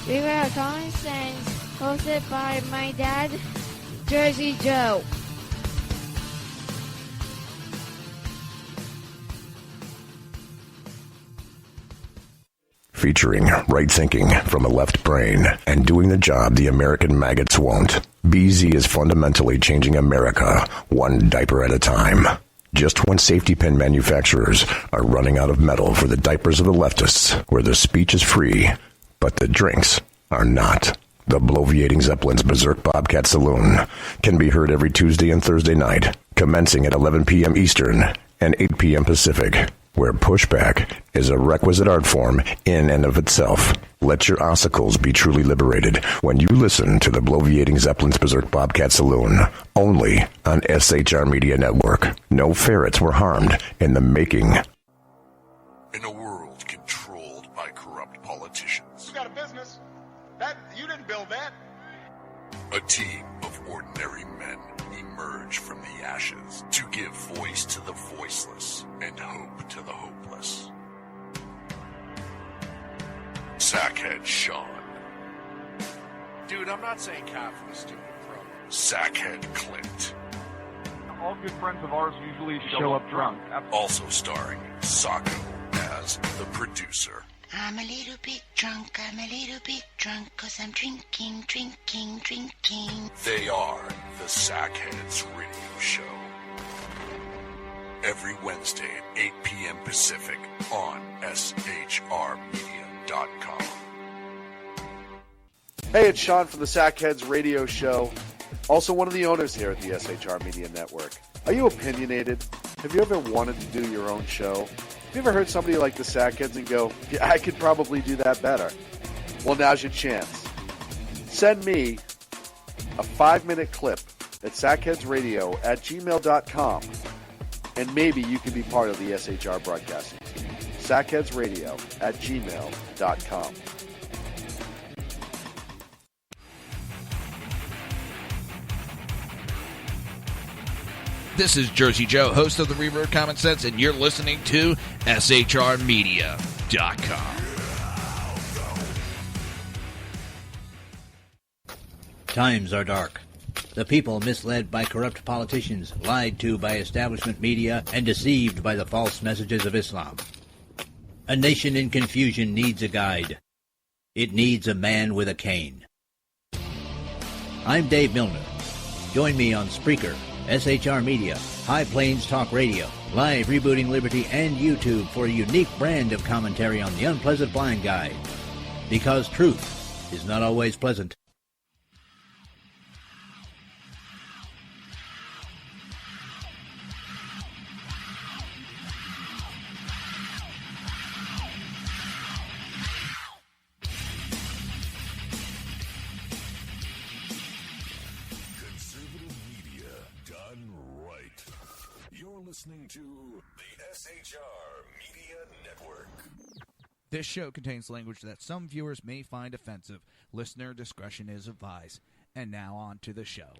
Reaver of Common Sense, hosted by my dad, Jersey Joe. Featuring right thinking from a left brain and doing the job the American maggots won't. BZ is fundamentally changing America, one diaper at a time. Just when safety pin manufacturers are running out of metal for the diapers of the leftists, where the speech is free, but the drinks are not. The Bloviating Zeppelin's Berserk Bobcat Saloon can be heard every Tuesday and Thursday night, commencing at 11 p.m. Eastern and 8 p.m. Pacific, where pushback is a requisite art form in and of itself. Let your ossicles be truly liberated when you listen to the Bloviating Zeppelin's Berserk Bobcat Saloon, only on SHR Media Network. No ferrets were harmed in the making. In a world controlled by corrupt politicians, You got a business. That you didn't build that. a team of ordinary men emerge from the ashes to give voice to the voiceless and hope to the hopeless. Sackhead Sean, Dude, I'm not saying cough from a stupid throat. Sackhead Clint, All good friends of ours usually show up drunk. also starring Sacco as the producer. I'm a little bit drunk, I'm a little bit drunk, 'cause I'm drinking, drinking, drinking. They are the Sackheads Radio Show. Every Wednesday at 8 p.m. Pacific on SHRmedia.com. Hey, it's Sean from the Sackheads Radio Show, also one of the owners here at the SHR Media Network. Are you opinionated? Have you ever wanted to do your own show? Have you ever heard somebody like the Sackheads and go, yeah, I could probably do that better? Well, now's your chance. Send me a 5-minute clip at sackheadsradio@gmail.com, and maybe you can be part of the SHR broadcasting team. sackheadsradio@gmail.com. This is Jersey Joe, host of the Reaver of Common Sense, and you're listening to SHRmedia.com. Times are dark. The people misled by corrupt politicians, lied to by establishment media, and deceived by the false messages of Islam. A nation in confusion needs a guide. It needs a man with a cane. I'm Dave Milner. Join me on Spreaker, SHR Media, High Plains Talk Radio, Live Rebooting Liberty, and YouTube for a unique brand of commentary on the unpleasant blind guide. Because truth is not always pleasant. Listening to the SHR Media Network. This show contains language that some viewers may find offensive. Listener discretion is advised. And now on to the show.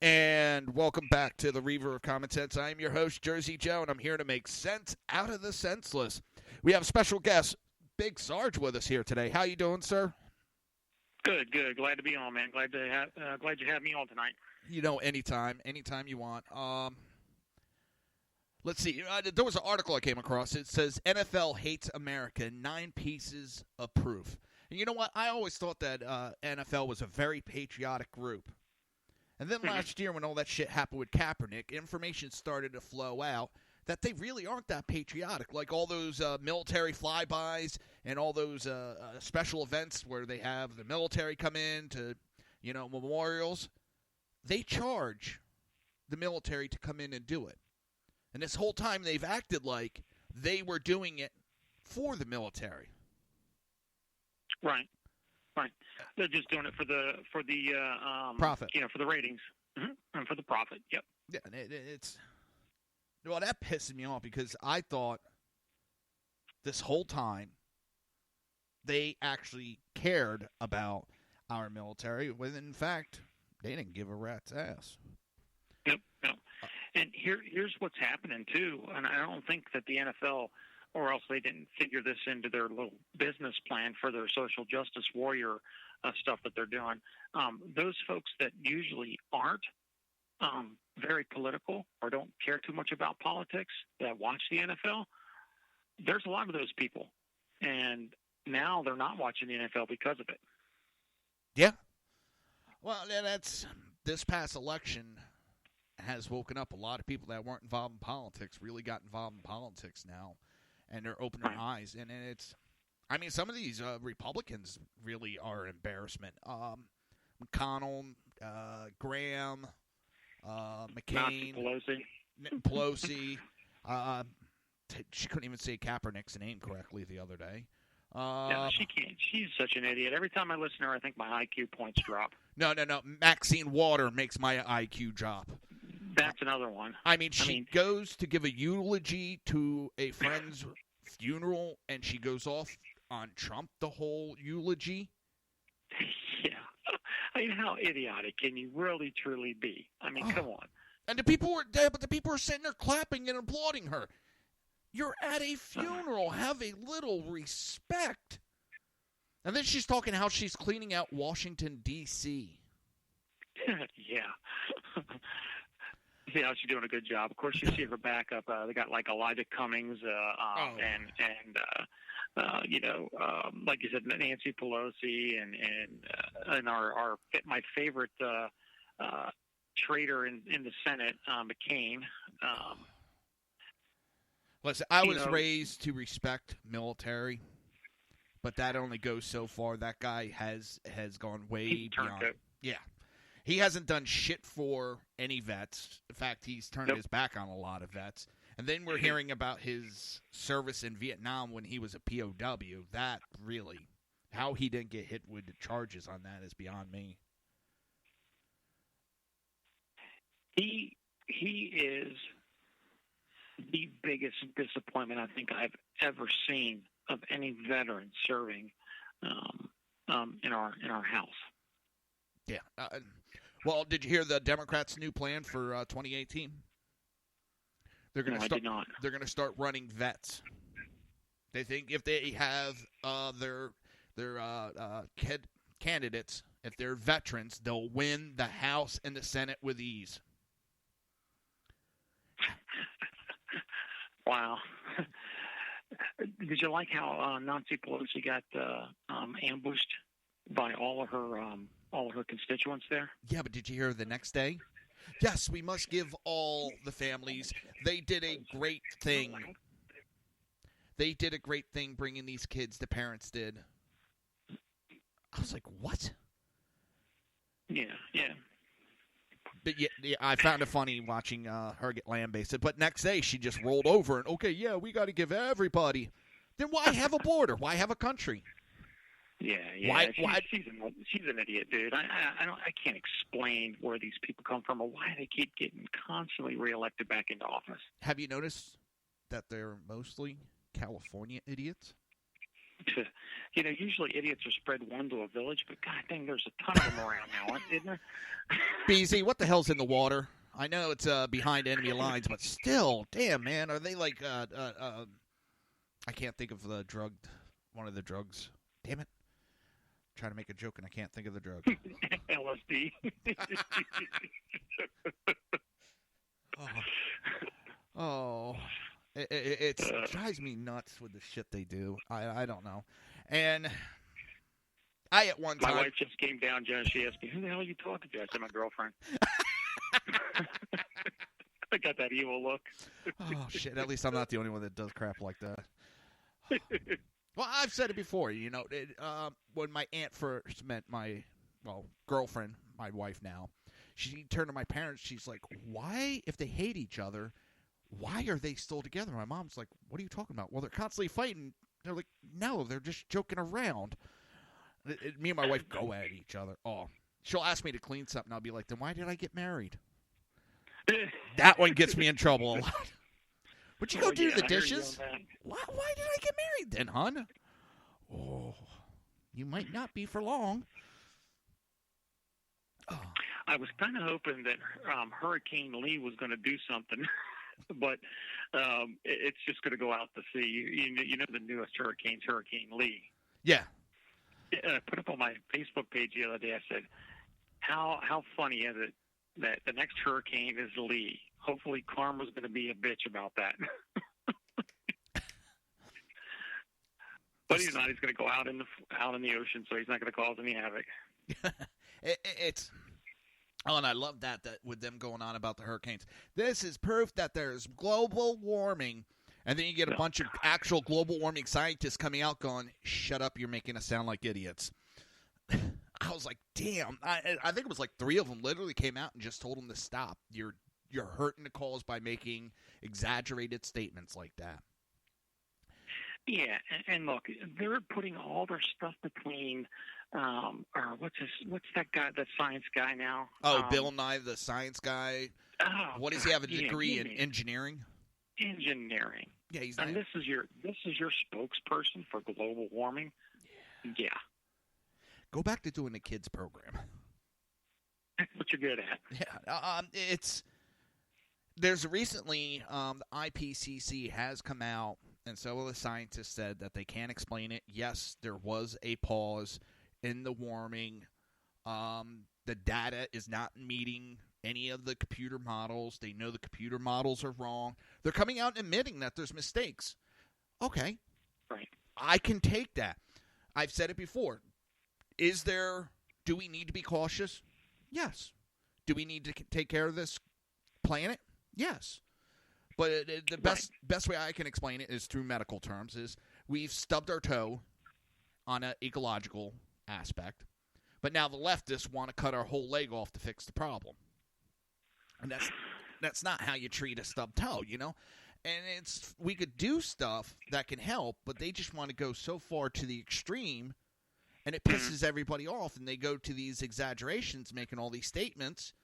And welcome back to the Reaver of Common Sense. I am your host, Jersey Joe, and I'm here to make sense out of the senseless. We have special guest, Big Sarge, with us here today. How you doing, sir? Good. Glad to be on, man. Glad you have me on tonight. Anytime you want. Let's see. There was an article I came across. It says NFL hates America. 9 pieces of proof. And you know what? I always thought that NFL was a very patriotic group. And then last year when all that shit happened with Kaepernick, information started to flow out that they really aren't that patriotic. Like all those military flybys and all those special events where they have the military come in to, memorials. They charge the military to come in and do it. And this whole time they've acted like they were doing it for the military. Right. They're just doing it for the profit. For the ratings, and for the profit. Yep. Yeah, and it's that pisses me off because I thought this whole time they actually cared about our military, when in fact they didn't give a rat's ass. Yep. And here's what's happening too, and I don't think that the NFL, or else they didn't figure this into their little business plan for their social justice warrior stuff that they're doing. Those folks that usually aren't very political or don't care too much about politics that watch the NFL, there's a lot of those people, and now they're not watching the NFL because of it. Yeah. Well, that's this past election has woken up a lot of people that weren't involved in politics, really got involved in politics now, and they're opening their eyes. And some of these Republicans really are an embarrassment. McConnell, Graham, McCain, Pelosi. She couldn't even say Kaepernick's name correctly the other day. No, she can't. She's such an idiot. Every time I listen to her, I think my IQ points drop. No. Maxine Water makes my IQ drop. That's another one. She goes to give a eulogy to a friend's funeral, and she goes off on Trump the whole eulogy. Yeah. How idiotic can you really, truly be? Come on. And the people were dead, but the people are sitting there clapping and applauding her. You're at a funeral. Have a little respect. And then she's talking how she's cleaning out Washington, D.C. Yeah. Yeah, she's doing a good job. Of course, you see her backup. They got like Elijah Cummings and like you said, Nancy Pelosi and my favorite traitor in the Senate, McCain. Listen, I was raised to respect military, but that only goes so far. That guy has gone way beyond. Yeah. He hasn't done shit for any vets. In fact, he's turned his back on a lot of vets. And then we're hearing about his service in Vietnam when he was a POW. That really, how he didn't get hit with the charges on that is beyond me. He is the biggest disappointment I think I've ever seen of any veteran serving in our house. Yeah. Well, did you hear the Democrats' new plan for 2018? They're going I did not. They're going to start running vets. They think if they have their candidates, if they're veterans, they'll win the House and the Senate with ease. Wow. Did you like how Nancy Pelosi got ambushed by all of her constituents there? Yeah, but did you hear the next day? Yes, we must give all the families. They did a great thing. They did a great thing bringing these kids. The parents did. I was like, what? Yeah. But yeah, I found it funny watching her get lambasted. But next day, she just rolled over and, okay, yeah, we got to give everybody. Then why have a border? Why have a country? Yeah. Why? She's an idiot, dude. I can't explain where these people come from or why they keep getting constantly reelected back into office. Have you noticed that they're mostly California idiots? Usually idiots are spread one to a village, but god dang, there's a ton of them around now, isn't there? BZ, what the hell's in the water? I know it's behind enemy lines, but still, damn, man, are they like I can't think of one of the drugs. Damn it. trying to make a joke, and I can't think of the drug. LSD. It drives me nuts with the shit they do. I don't know. And I at one time... My wife just came down, Jen, and she asked me, who the hell are you talking to? I said, my girlfriend. I got that evil look. Oh, shit. At least I'm not the only one that does crap like that. Well, I've said it before. When my aunt first met my, girlfriend, my wife now, she turned to my parents. She's like, why, if they hate each other, why are they still together? My mom's like, what are you talking about? Well, they're constantly fighting. They're like, no, they're just joking around. Me and my wife go at each other. Oh, she'll ask me to clean something. I'll be like, then why did I get married? That one gets me in trouble a lot. Would you go do the dishes? Why did I get married then, hon? Oh, you might not be for long. Oh. I was kind of hoping that Hurricane Lee was going to do something, but it's just going to go out to sea. You know the newest hurricane's Hurricane Lee. Yeah. I put up on my Facebook page the other day. I said, how funny is it that the next hurricane is Lee? Hopefully karma's going to be a bitch about that. But he's not. He's going to go out in the ocean, so he's not going to cause any havoc. And I love that with them going on about the hurricanes. This is proof that there's global warming. And then you get a bunch of actual global warming scientists coming out going, shut up, you're making us sound like idiots. I was like, damn. I think it was like 3 of them literally came out and just told them to stop. You're hurting the cause by making exaggerated statements like that. Yeah, and look, they're putting all their stuff between, what's that guy, that science guy now? Oh, Bill Nye, the science guy. Oh, what does he have, a degree in engineering? Engineering. Yeah, he's and this is your spokesperson for global warming. Yeah. Go back to doing the kids program. That's what you're good at. Yeah, there's recently the IPCC has come out, and some of the scientists said that they can't explain it. Yes, there was a pause in the warming. The data is not meeting any of the computer models. They know the computer models are wrong. They're coming out and admitting that there's mistakes. Okay. Right. I can take that. I've said it before. Do we need to be cautious? Yes. Do we need to take care of this planet? Yes. But the best way I can explain it is through medical terms, is we've stubbed our toe on an ecological aspect, but now the leftists want to cut our whole leg off to fix the problem. And that's not how you treat a stubbed toe, you know? And we could do stuff that can help, but they just want to go so far to the extreme, and it pisses everybody off, and they go to these exaggerations, making all these statements.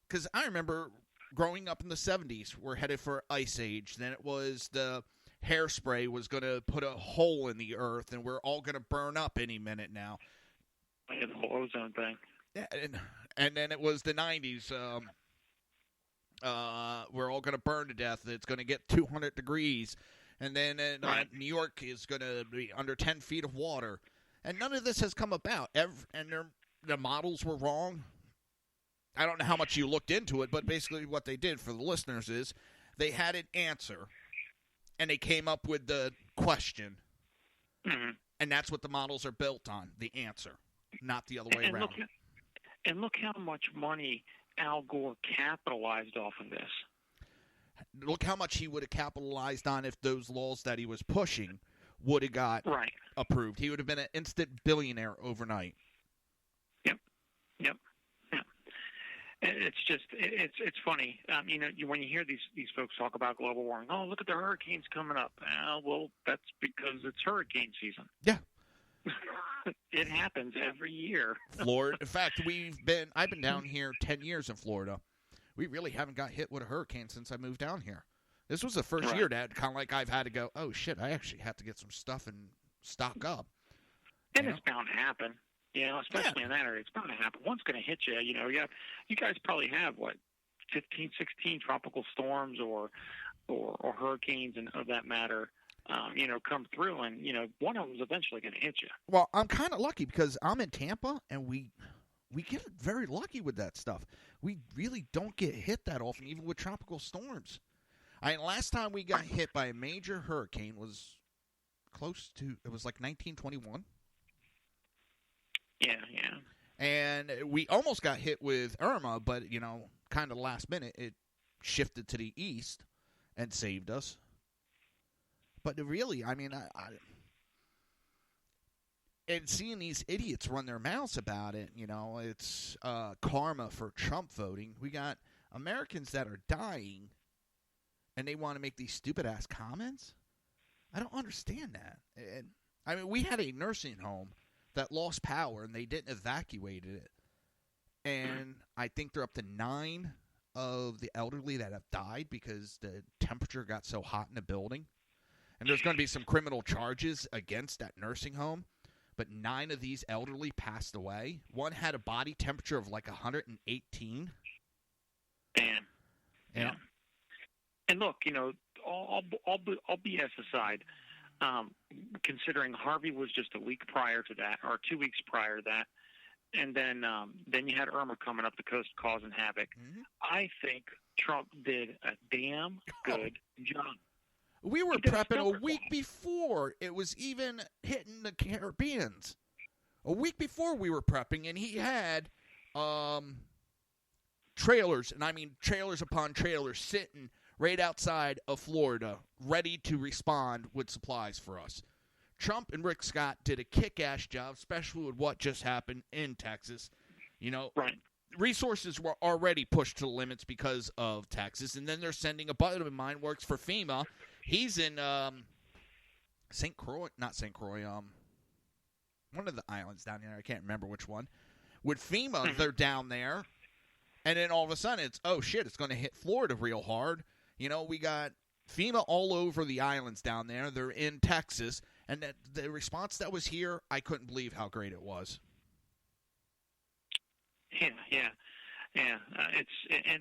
Because I remember growing up in the 70s, we're headed for ice age. Then it was the hairspray was going to put a hole in the earth, and we're all going to burn up any minute now. Yeah, the whole ozone thing. Yeah, and then it was the 90s. We're all going to burn to death. It's going to get 200 degrees. And then New York is going to be under 10 feet of water. And none of this has come about. And the models were wrong. I don't know how much you looked into it, but basically what they did for the listeners is they had an answer, and they came up with the question. Mm-hmm. And that's what the models are built on, the answer, not the other way around. Look how much money Al Gore capitalized off of this. Look how much he would have capitalized on if those laws that he was pushing would have got approved. He would have been an instant billionaire overnight. Yep. It's just it's funny. When you hear these folks talk about global warming, oh, look at the hurricanes coming up. Well, that's because it's hurricane season. Yeah. It happens every year. Florida. In fact, I've been down here 10 years in Florida. We really haven't got hit with a hurricane since I moved down here. This was the first year that kind of like I've had to go, oh, shit, I actually have to get some stuff and stock up. And it's bound to happen. Especially in that area, it's bound to happen. One's going to hit you. You guys probably have, 15, 16 tropical storms or hurricanes and of that matter come through, and one of them's eventually going to hit you. Well, I'm kind of lucky because I'm in Tampa, and we get very lucky with that stuff. We really don't get hit that often, even with tropical storms. Last time we got hit by a major hurricane was it was like 1921. Yeah. And we almost got hit with Irma, but, kind of last minute, it shifted to the east and saved us. But really, and seeing these idiots run their mouths about it, it's karma for Trump voting. We got Americans that are dying, and they want to make these stupid-ass comments? I don't understand that. And, we had a nursing home that lost power, and they didn't evacuate it. And I think they're up to 9 of the elderly that have died because the temperature got so hot in the building. And there's going to be some criminal charges against that nursing home. But 9 of these elderly passed away. One had a body temperature of like 118. Damn. Yeah. And look, all BS aside, considering Harvey was just a week prior to that, or 2 weeks prior to that, and then you had Irma coming up the coast causing havoc. Mm-hmm. I think Trump did a damn good job. We were prepping a week before it was even hitting the Caribbeans. A week before we were prepping, and he had trailers, and I mean trailers upon trailers, sitting right outside of Florida, ready to respond with supplies for us. Trump and Rick Scott did a kick-ass job, especially with what just happened in Texas. Right. Resources were already pushed to the limits because of Texas, and then they're sending a buddy of mine works for FEMA. He's in St. Croix, not St. Croix, one of the islands down there. I can't remember which one. With FEMA, they're down there, and then all of a sudden it's, oh, shit, it's going to hit Florida real hard. We got FEMA all over the islands down there. They're in Texas, and the response that was here, I couldn't believe how great it was. Yeah.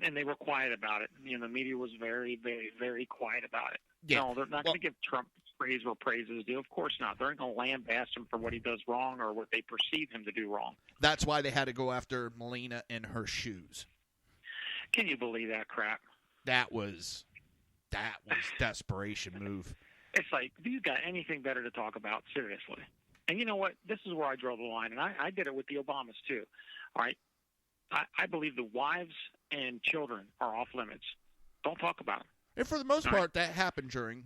And they were quiet about it. The media was very, very, very quiet about it. Yeah. No, they're not going to give Trump praise where praise is due. Of course not. They're going to lambaste him for what he does wrong or what they perceive him to do wrong. That's why they had to go after Melania in her shoes. Can you believe that crap? That was desperation move. It's like, do you got anything better to talk about? Seriously. And you know what? This is where I draw the line, and I did it with the Obamas too. All right? I believe the wives and children are off limits. Don't talk about them. And for the most part, that happened during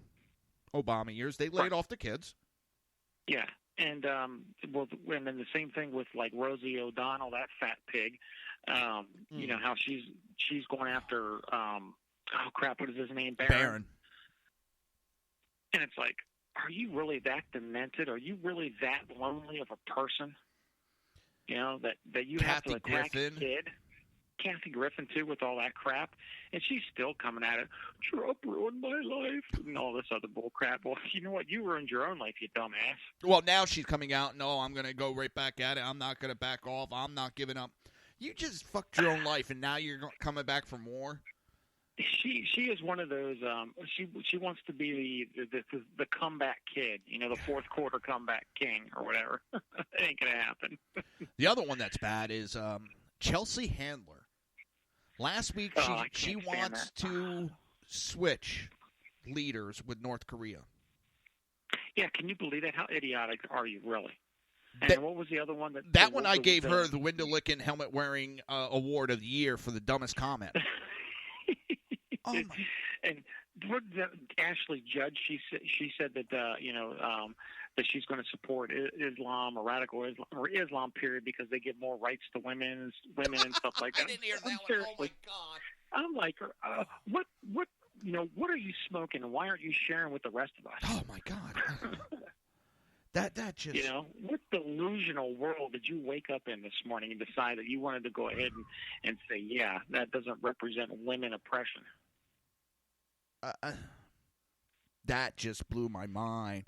Obama years. They laid off the kids. Yeah. And and then the same thing with like Rosie O'Donnell, that fat pig. How she's going after what is his name? Barron. And it's like, are you really that demented? Are you really that lonely of a person? That you have to attack a kid. Kathy Griffin, too, with all that crap. And she's still coming at it. Trump ruined my life and all this other bull crap. Well, you know what? You ruined your own life, you dumbass. Well, now she's coming out. No, I'm going to go right back at it. I'm not going to back off. I'm not giving up. You just fucked your own life, and now you're coming back for more? She is one of those. She wants to be the comeback kid, the fourth quarter comeback king or whatever. It ain't gonna happen. The other one that's bad is Chelsea Handler. Last week she wants to switch leaders with North Korea. Yeah, can you believe that? How idiotic are you, really? And what was the other one? That one I gave her the window-licking, helmet-wearing award of the year for the dumbest comment. Oh my. And Ashley Judd, she said that that she's going to support Islam or radical Islam period because they give more rights to women and stuff like that. I didn't hear that one. Oh my God! I'm like, what are you smoking, and why aren't you sharing with the rest of us? Oh my God! that just what delusional world did you wake up in this morning and decide that you wanted to go ahead and say, yeah, that doesn't represent women oppression? That just blew my mind.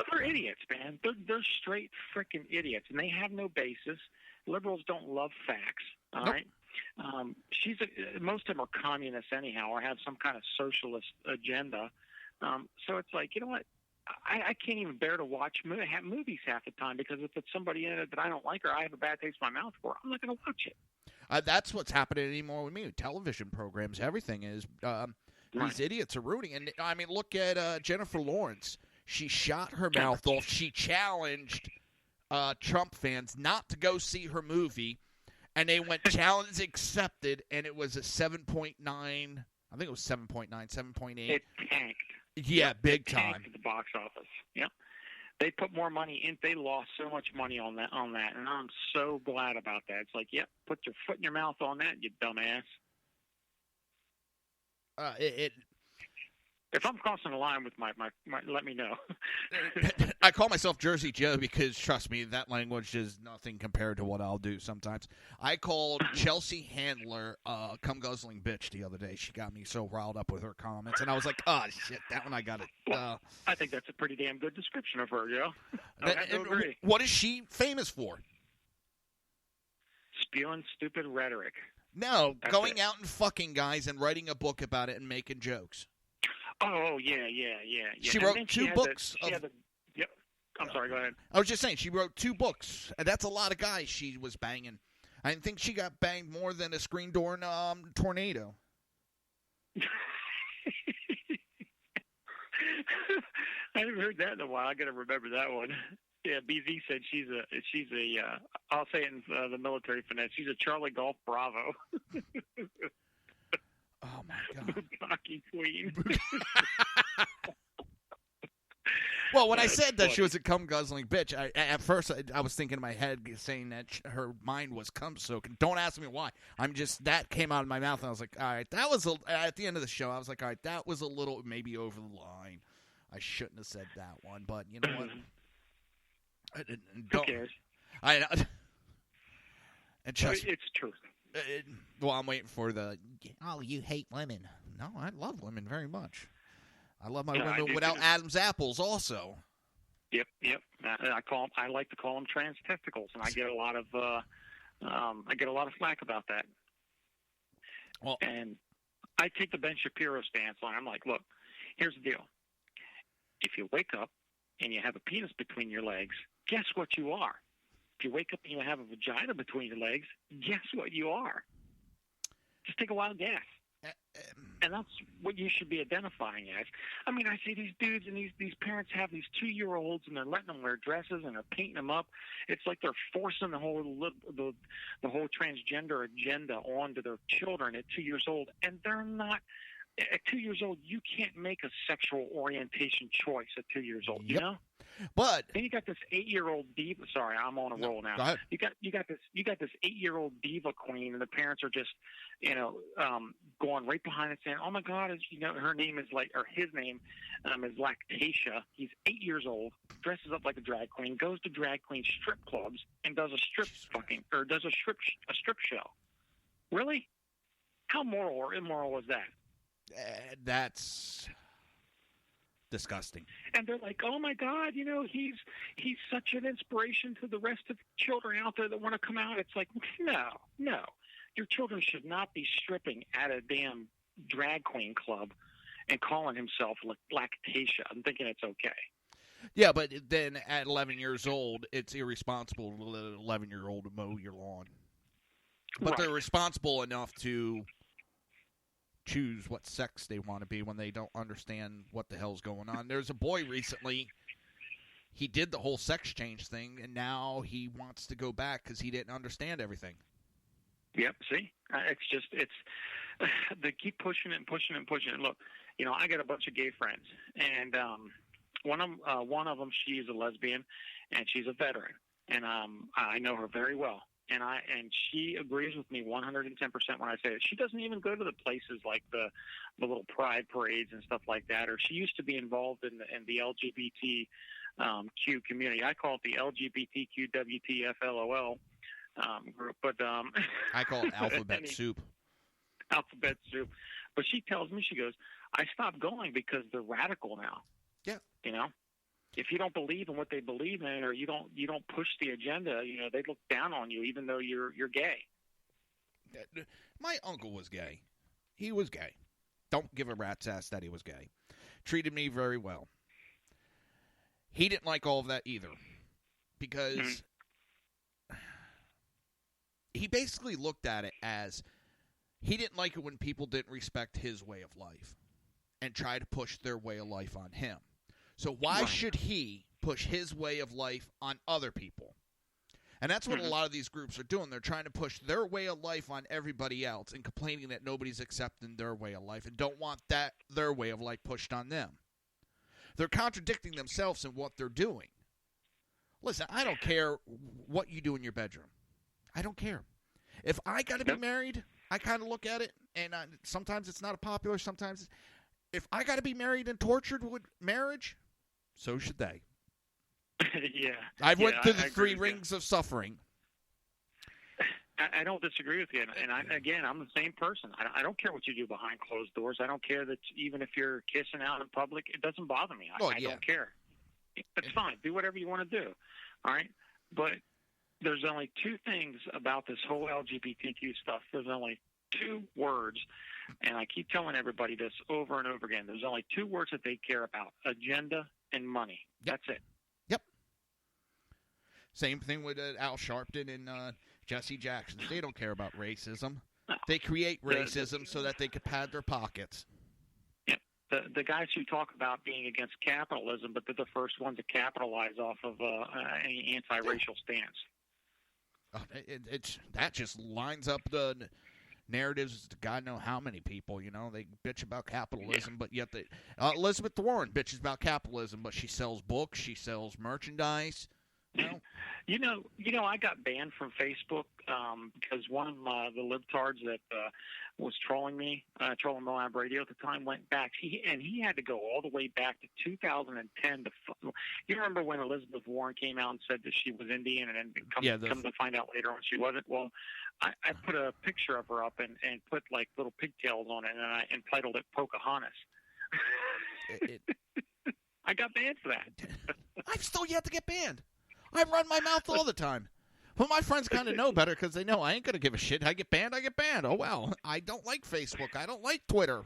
They're idiots, man. They're straight freaking idiots, and they have no basis. Liberals don't love facts. All right. Most of them are communists anyhow, or have some kind of socialist agenda. So it's like, you know what? I can't even bear to watch movies half the time because if it's somebody in it that I don't like or I have a bad taste in my mouth for, I'm not going to watch it. That's what's happening anymore with me. Television programs, everything is these idiots are ruining. And I mean, look at Jennifer Lawrence. She shot her mouth off. She challenged Trump fans not to go see her movie, and they went challenge accepted, and it was a 7.9. I think it was 7.9, 7.8. It tanked. Yeah, big time. Tanked at the box office. Yep. They put more money in. They lost so much money on that, and I'm so glad about that. It's like, yep, put your foot in your mouth on that, you dumbass. If I'm crossing the line with my let me know. I call myself Jersey Joe because, trust me, that language is nothing compared to what I'll do sometimes. I called Chelsea Handler cum guzzling bitch the other day. She got me so riled up with her comments, and I was like, oh, shit, that one I got it. Well, I think that's a pretty damn good description of her, Joe. I have to agree. What is she famous for? Spewing stupid rhetoric. No, going out and fucking guys and writing a book about it and making jokes. Oh, yeah. She wrote two books. Yep. I'm sorry, go ahead. I was just saying, she wrote 2 books. And that's a lot of guys she was banging. I didn't think she got banged more than a screen door in a tornado. I haven't heard that in a while. I got to remember that one. Yeah, BZ said she's a I'll say it in the military finesse, she's a Charlie Golf Bravo. Oh, my God. Cocky queen. Well, when I said that she was a cum-guzzling bitch, at first I was thinking in my head saying that her mind was cum-soaking. Don't ask me why. That came out of my mouth, and I was like, all right, that was, at the end of the show, I was like, all right, that was a little maybe over the line. I shouldn't have said that one, but you know what? Who cares? It's true. Well, I'm waiting for you hate women. No, I love women very much. I love my women without Adam's apples also. Yep. I like to call them trans testicles, and I get a lot of flack about that. Well, and I take the Ben Shapiro stance on. I'm like, look, here's the deal. If you wake up and you have a penis between your legs, guess what you are? If you wake up and you have a vagina between your legs, guess what you are? Just take a wild guess. And that's what you should be identifying as. I mean, I see these dudes and these parents have these 2-year-olds and they're letting them wear dresses and they're painting them up. It's like they're forcing the whole transgender agenda onto their children at 2 years old, and they're not. At 2 years old, you can't make a sexual orientation choice at 2 years old. You know. But then you got this 8-year-old diva. Sorry, I'm on a roll now. Go ahead. You got this 8-year-old diva queen, and the parents are just, going right behind it saying, "Oh my God, her name is his name is Lactatia. He's 8 years old, dresses up like a drag queen, goes to drag queen strip clubs, and does a strip show. Really? How moral or immoral was that? That's disgusting. And they're like, oh my God, he's such an inspiration to the rest of the children out there that want to come out. It's like, no. Your children should not be stripping at a damn drag queen club and calling himself Lactatia. I'm thinking it's okay. Yeah, but then at 11 years old, it's irresponsible to let an 11-year-old mow your lawn. But They're responsible enough to choose what sex they want to be when they don't understand what the hell's going on. There's a boy recently, he did the whole sex change thing, and now he wants to go back because he didn't understand everything. Yep, see? They keep pushing it and pushing it and pushing it. Look, I got a bunch of gay friends, and one of them, she's a lesbian, and she's a veteran, and I know her very well. And she agrees with me 110% when I say it. She doesn't even go to the places like the little pride parades and stuff like that. Or she used to be involved in the LGBTQ community. I call it the LGBTQWTFLOL group, but I call it alphabet soup. Alphabet soup. But she tells me, she goes, I stopped going because they're radical now. Yeah. If you don't believe in what they believe in, or you don't push the agenda, they look down on you, even though you're gay. My uncle was gay. He was gay. Don't give a rat's ass that he was gay. Treated me very well. he didn't like all of that either because he basically looked at it as he didn't like it when people didn't respect his way of life and try to push their way of life on him. So why should he push his way of life on other people? And that's what a lot of these groups are doing. They're trying to push their way of life on everybody else and complaining that nobody's accepting their way of life and don't want their way of life pushed on them. They're contradicting themselves in what they're doing. Listen, I don't care what you do in your bedroom. I don't care. If I got to be married, I kind of look at it, and sometimes it's not popular. Sometimes if I got to be married and tortured with marriage, so should they. Yeah. I've went through the 3 rings of suffering. I don't disagree with you. And I'm the same person. I don't care what you do behind closed doors. I don't care that even if you're kissing out in public, it doesn't bother me. I don't care. It's fine. Do whatever you want to do. All right? But there's only 2 things about this whole LGBTQ stuff. There's only 2 words, and I keep telling everybody this over and over again. There's only 2 words that they care about: agenda and money. That's it. Yep. Same thing with Al Sharpton and Jesse Jackson. They don't care about racism. They create racism so that they could pad their pockets. Yep. The guys who talk about being against capitalism, but they're the first ones to capitalize off of any anti-racial stance. That just lines up the narratives to God know how many people. You know, they bitch about capitalism, but yet Elizabeth Warren bitches about capitalism, but she sells books, she sells merchandise. You know, I got banned from Facebook because one of the libtards that was trolling me, trolling Moab Radio at the time, went back. He had to go all the way back to 2010. You remember when Elizabeth Warren came out and said that she was Indian, and then come to find out later on she wasn't? Well, I put a picture of her up and put like little pigtails on it, and I entitled it Pocahontas. I got banned for that. I've still yet to get banned. I run my mouth all the time. Well, my friends kind of know better because they know I ain't going to give a shit. I get banned, I get banned. Oh, well. I don't like Facebook. I don't like Twitter.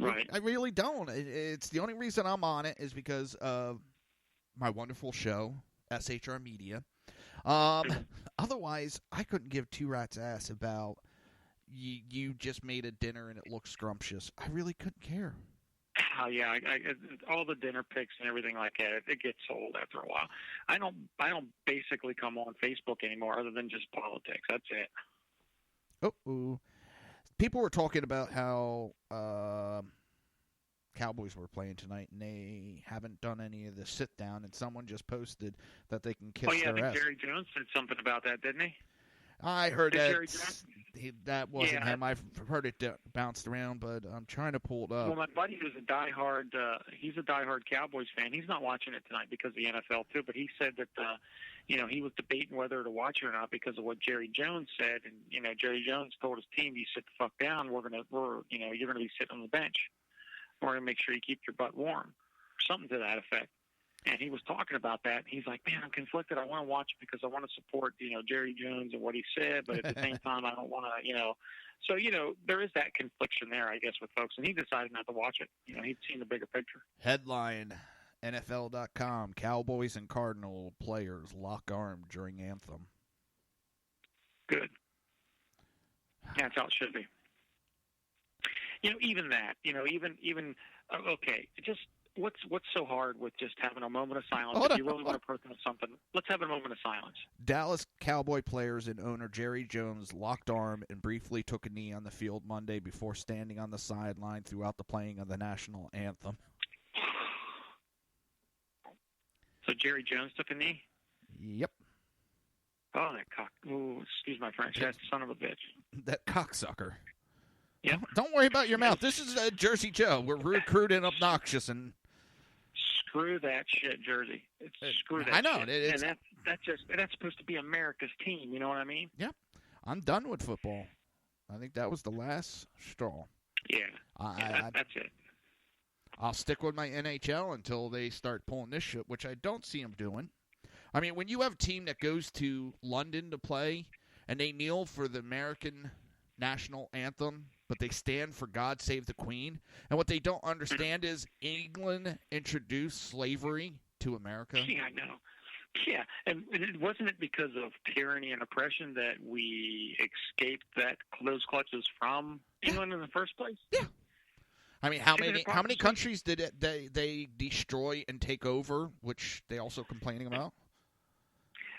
Right. I really don't. It's the only reason I'm on it is because of my wonderful show, SHR Media. Otherwise, I couldn't give 2 rats' ass about you just made a dinner and it looks scrumptious. I really couldn't care. Oh yeah, all the dinner pics and everything like that. It gets old after a while. I don't basically come on Facebook anymore, other than just politics. That's it. Oh, people were talking about how Cowboys were playing tonight, and they haven't done any of the sit down. And someone just posted that they can kiss their ass. Jerry Jones said something about that, didn't he? I heard that wasn't him. I've heard it bounced around, but I'm trying to pull it up. Well, my buddy was he's a diehard Cowboys fan. He's not watching it tonight because of the NFL too, but he said that, he was debating whether to watch it or not because of what Jerry Jones said. And, Jerry Jones told his team, you sit the fuck down. You're going to be sitting on the bench. We're going to make sure you keep your butt warm, or something to that effect. And he was talking about that. He's like, man, I'm conflicted. I want to watch it because I want to support, Jerry Jones and what he said, but at the same time, I don't want to, So, there is that confliction there, I guess, with folks. And he decided not to watch it. He'd seen the bigger picture. Headline, NFL.com, Cowboys and Cardinal players lock arm during anthem. Good. That's how it should be. Even that, okay, just what's so hard with just having a moment of silence? If you really want to protest something, let's have a moment of silence. Dallas Cowboy players and owner Jerry Jones locked arm and briefly took a knee on the field Monday before standing on the sideline throughout the playing of the national anthem. So Jerry Jones took a knee? Yep. Oh, that cock. Ooh, excuse my French. That son of a bitch. That cocksucker. Yep. Don't worry about your mouth. This is Jersey Joe. We're rude and obnoxious and screw that shit, Jersey. Screw that. I know. Shit. And that's supposed to be America's team. You know what I mean? Yeah. I'm done with football. I think that was the last straw. Yeah. That's it. I'll stick with my NHL until they start pulling this shit, which I don't see them doing. I mean, when you have a team that goes to London to play and they kneel for the American national anthem, but they stand for God Save the Queen, and what they don't understand is England introduced slavery to America. Yeah, I know. Yeah, and wasn't it because of tyranny and oppression that we escaped those clutches from England in the first place? Yeah. I mean, how many countries did they destroy and take over, which they also complaining about?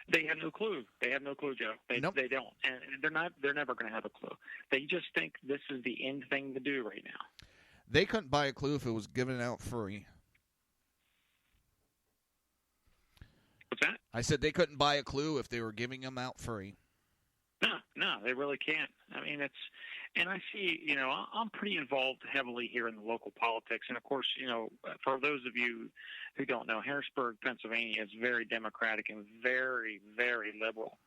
They have no clue. They have no clue, Joe. They don't, and they're never going to have a clue. They just think this is the end thing to do right now. They couldn't buy a clue if it was given out free. What's that? I said they couldn't buy a clue if they were giving them out free. No, they really can't. I mean, and I see, I'm pretty involved heavily here in the local politics. And, of course, for those of you who don't know, Harrisburg, Pennsylvania is very Democratic and very, very liberal.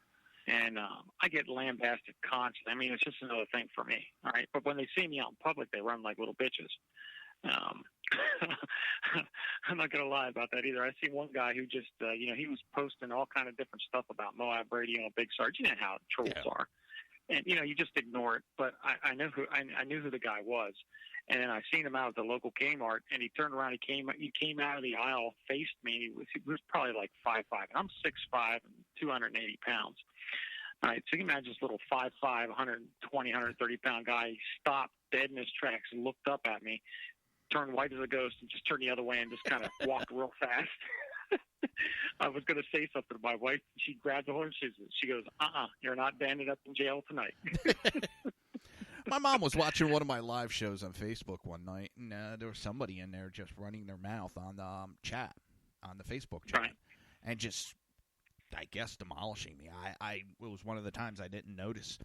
And I get lambasted constantly. I mean, it's just another thing for me, all right? But when they see me out in public, they run like little bitches. I'm not going to lie about that either. I see one guy who just, he was posting all kind of different stuff about Moab Radio and Big Sarge. You know how trolls are. And, you just ignore it. But I knew who the guy was. And then I seen him out at the local Kmart, and he turned around. He came out of the aisle, faced me. And he was probably like 5'5", and I'm 6'5", and 280 pounds. All right, so you can imagine this little 5'5", 120, 130-pound guy. He stopped dead in his tracks and looked up at me, turned white as a ghost, and just turned the other way and just kind of walked real fast. I was going to say something to my wife. She grabbed the horse. She goes, you're not banded up in jail tonight. My mom was watching one of my live shows on Facebook one night, and there was somebody in there just running their mouth on the chat, on the Facebook chat, right. And just, I guess, demolishing me. It was one of the times I didn't notice.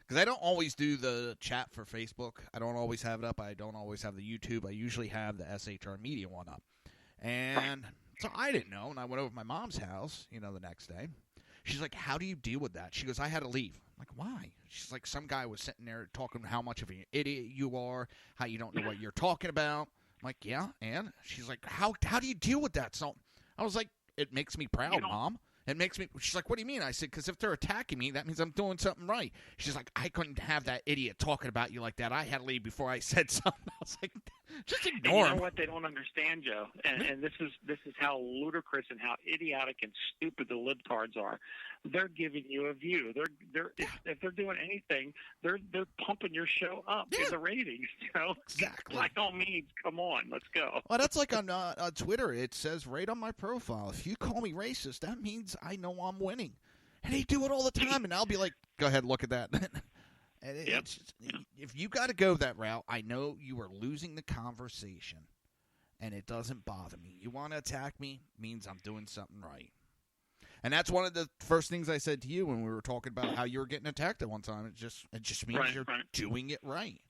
Because I don't always do the chat for Facebook. I don't always have it up. I don't always have the YouTube. I usually have the SHR Media one up. And so I didn't know, and I went over to my mom's house, the next day. She's like, how do you deal with that? She goes, I had to leave. I'm like, why? She's like, some guy was sitting there talking how much of an idiot you are, how you don't know what you're talking about. I'm like, yeah, and? She's like, how do you deal with that? So I was like, it makes me proud, Mom. It makes me. She's like, what do you mean? I said, because if they're attacking me, that means I'm doing something right. She's like, I couldn't have that idiot talking about you like that. I had to leave before I said something. I was like, just ignore him. You know what they don't understand, Joe, and this is how ludicrous and how idiotic and stupid the libtards are. They're giving you a view. If they're doing anything, they're pumping your show up in the ratings. Exactly. By all means, come on, let's go. Well, that's like on Twitter. It says right on my profile, if you call me racist, that means I know I'm winning. And they do it all the time, and I'll be like, go ahead, look at that. And it's just, if you got to go that route, I know you are losing the conversation, and it doesn't bother me. You want to attack me, means I'm doing something right. And that's one of the first things I said to you when we were talking about how you were getting attacked at one time. It just means you're doing it right.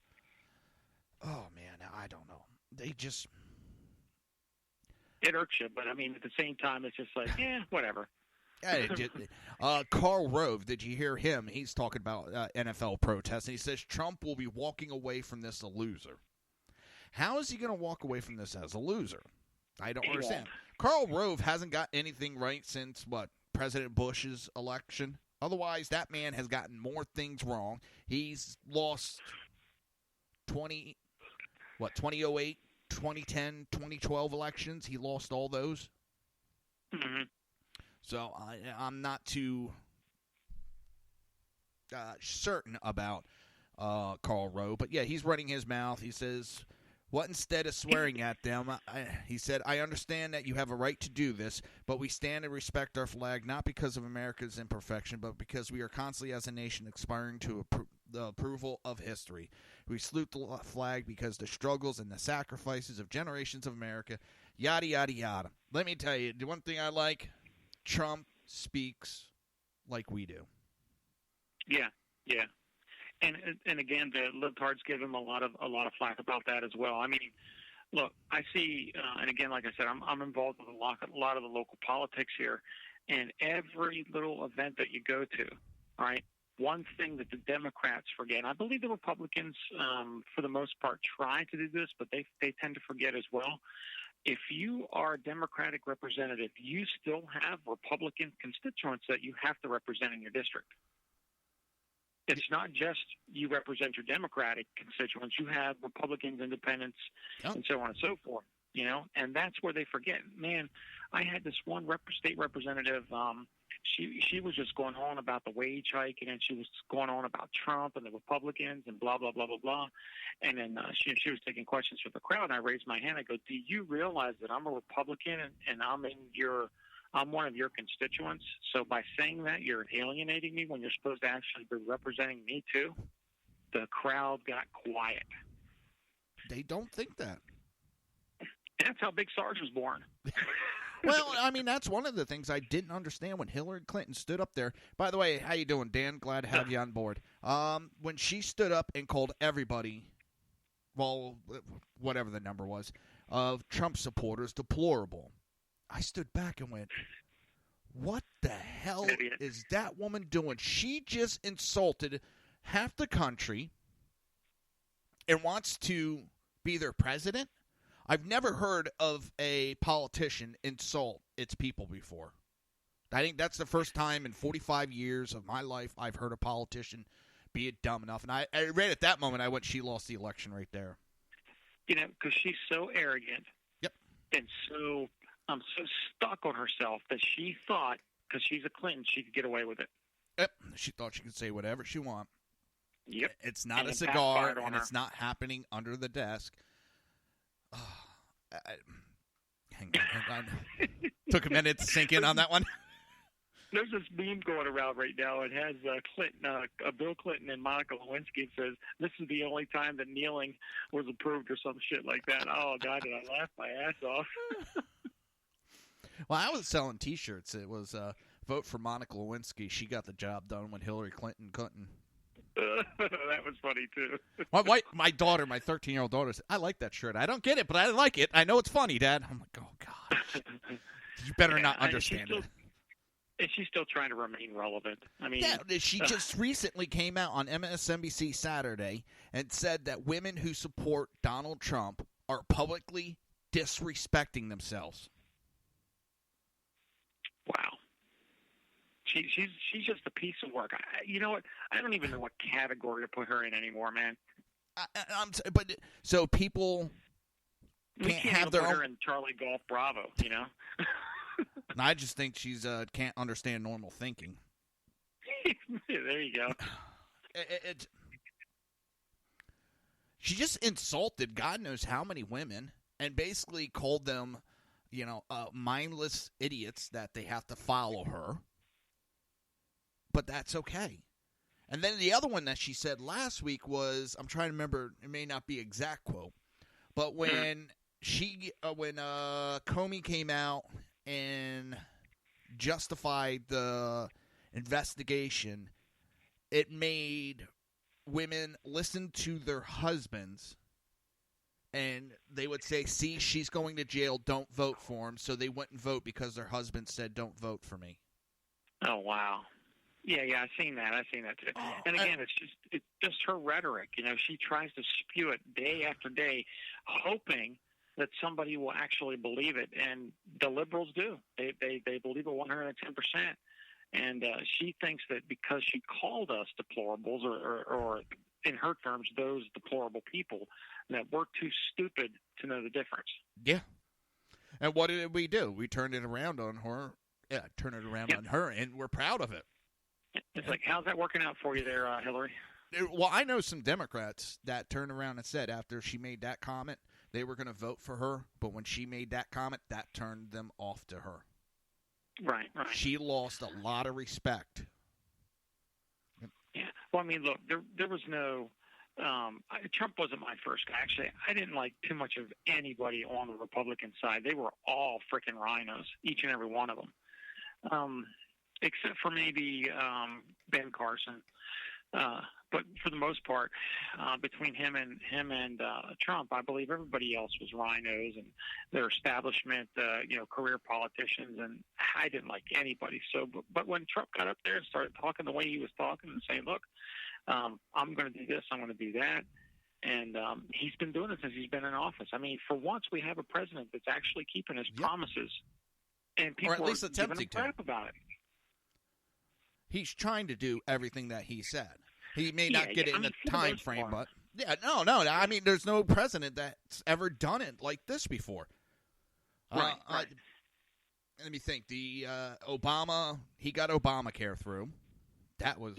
Oh, man, I don't know. They just... It irks you, but, I mean, at the same time, it's just like, whatever. Karl Rove, did you hear him? He's talking about NFL protests, and he says Trump will be walking away from this a loser. How is he going to walk away from this as a loser? I don't understand. Karl Rove hasn't got anything right since, President Bush's election. Otherwise, that man has gotten more things wrong. He's lost 2008, 2010, 2012 elections. He lost all those. Mm-hmm. So I'm not too certain about Karl Rove. But, yeah, he's running his mouth. He says, what instead of swearing at them, he said, I understand that you have a right to do this, but we stand and respect our flag not because of America's imperfection, but because we are constantly as a nation aspiring to the approval of history. We salute the flag because the struggles and the sacrifices of generations of America, yada, yada, yada. Let me tell you, the one thing I like, Trump speaks like we do. Yeah. And again, the libtards give him a lot of flack about that as well. I mean, look, I see, and again, like I said, I'm involved with a lot of the local politics here, and every little event that you go to, all right, one thing that the Democrats forget, and I believe the Republicans, for the most part, try to do this, but they tend to forget as well. If you are a Democratic representative, you still have Republican constituents that you have to represent in your district. It's not just you represent your Democratic constituents. You have Republicans, independents, and so on and so forth. and that's where they forget. Man, I had this one state representative. She was just going on about the wage hike, and then she was going on about Trump and the Republicans and blah, blah, blah, blah, blah. And then she was taking questions from the crowd, and I raised my hand. I go, do you realize that I'm a Republican and I'm one of your constituents? So by saying that, you're alienating me when you're supposed to actually be representing me too? The crowd got quiet. They don't think that. That's how Big Sarge was born. Well, I mean, that's one of the things I didn't understand when Hillary Clinton stood up there. By the way, how you doing, Dan? Glad to have you on board. When she stood up and called everybody, well, whatever the number was, of Trump supporters deplorable, I stood back and went, what the hell is that woman doing? She just insulted half the country and wants to be their president? I've never heard of a politician insult its people before. I think that's the first time in 45 years of my life I've heard a politician be it dumb enough. And I right at that moment, I went, she lost the election right there. Because she's so arrogant. Yep. And so stuck on herself that she thought, because she's a Clinton, she could get away with it. Yep. She thought she could say whatever she wants. Yep. It's not a cigar, and it's not happening under the desk. Hang on. Took a minute to sink in on that one. There's this meme going around right now. It has Bill Clinton and Monica Lewinsky. It says, this is the only time that kneeling was approved or some shit like that. Oh, God, did I laugh my ass off. Well, I was selling T-shirts. It was vote for Monica Lewinsky. She got the job done when Hillary Clinton couldn't. That was funny, too. My daughter, my 13-year-old daughter, said, I like that shirt. I don't get it, but I like it. I know it's funny, Dad. I'm like, oh, God. You better not understand it. And she's still trying to remain relevant. I mean, yeah, she just recently came out on MSNBC Saturday and said that women who support Donald Trump are publicly disrespecting themselves. Wow. She's just a piece of work. You know what? I don't even know what category to put her in anymore, man. So people can't have their own. Her in Charlie Golf Bravo, you know. I just think she's can't understand normal thinking. There you go. She just insulted God knows how many women and basically called them, mindless idiots that they have to follow her. But that's okay. And then the other one that she said last week was, I'm trying to remember, it may not be exact quote, but when Comey came out and justified the investigation, it made women listen to their husbands, and they would say, see, she's going to jail, don't vote for him, so they wouldn't vote because their husband said, don't vote for me. Oh, wow. Yeah, I've seen that too. And again, it's just her rhetoric. She tries to spew it day after day, hoping that somebody will actually believe it, and the liberals do. They believe it 110%. And she thinks that because she called us deplorables, or in her terms, those deplorable people, that we're too stupid to know the difference. Yeah. And what did we do? We turned it around on her. Yeah, turn it around on her, and we're proud of it. It's like, how's that working out for you there, Hillary? Well, I know some Democrats that turned around and said after she made that comment, they were going to vote for her, but when she made that comment, that turned them off to her. Right. She lost a lot of respect. Yeah. Well, I mean, look, there was no Trump wasn't my first guy. Actually, I didn't like too much of anybody on the Republican side. They were all freaking rhinos, each and every one of them, except for maybe Ben Carson. But for the most part, between him and Trump, I believe everybody else was rhinos and their establishment, career politicians, and I didn't like anybody. So, but when Trump got up there and started talking the way he was talking and saying, "Look, I'm going to do this, I'm going to do that," and he's been doing it since he's been in office. I mean, for once, we have a president that's actually keeping his promises, and people or at least are attempting giving him crap about it. He's trying to do everything that he said. He may not get it in the time frame, but no. I mean, there's no president that's ever done it like this before. Right. Let me think. The Obama, he got Obamacare through. That was...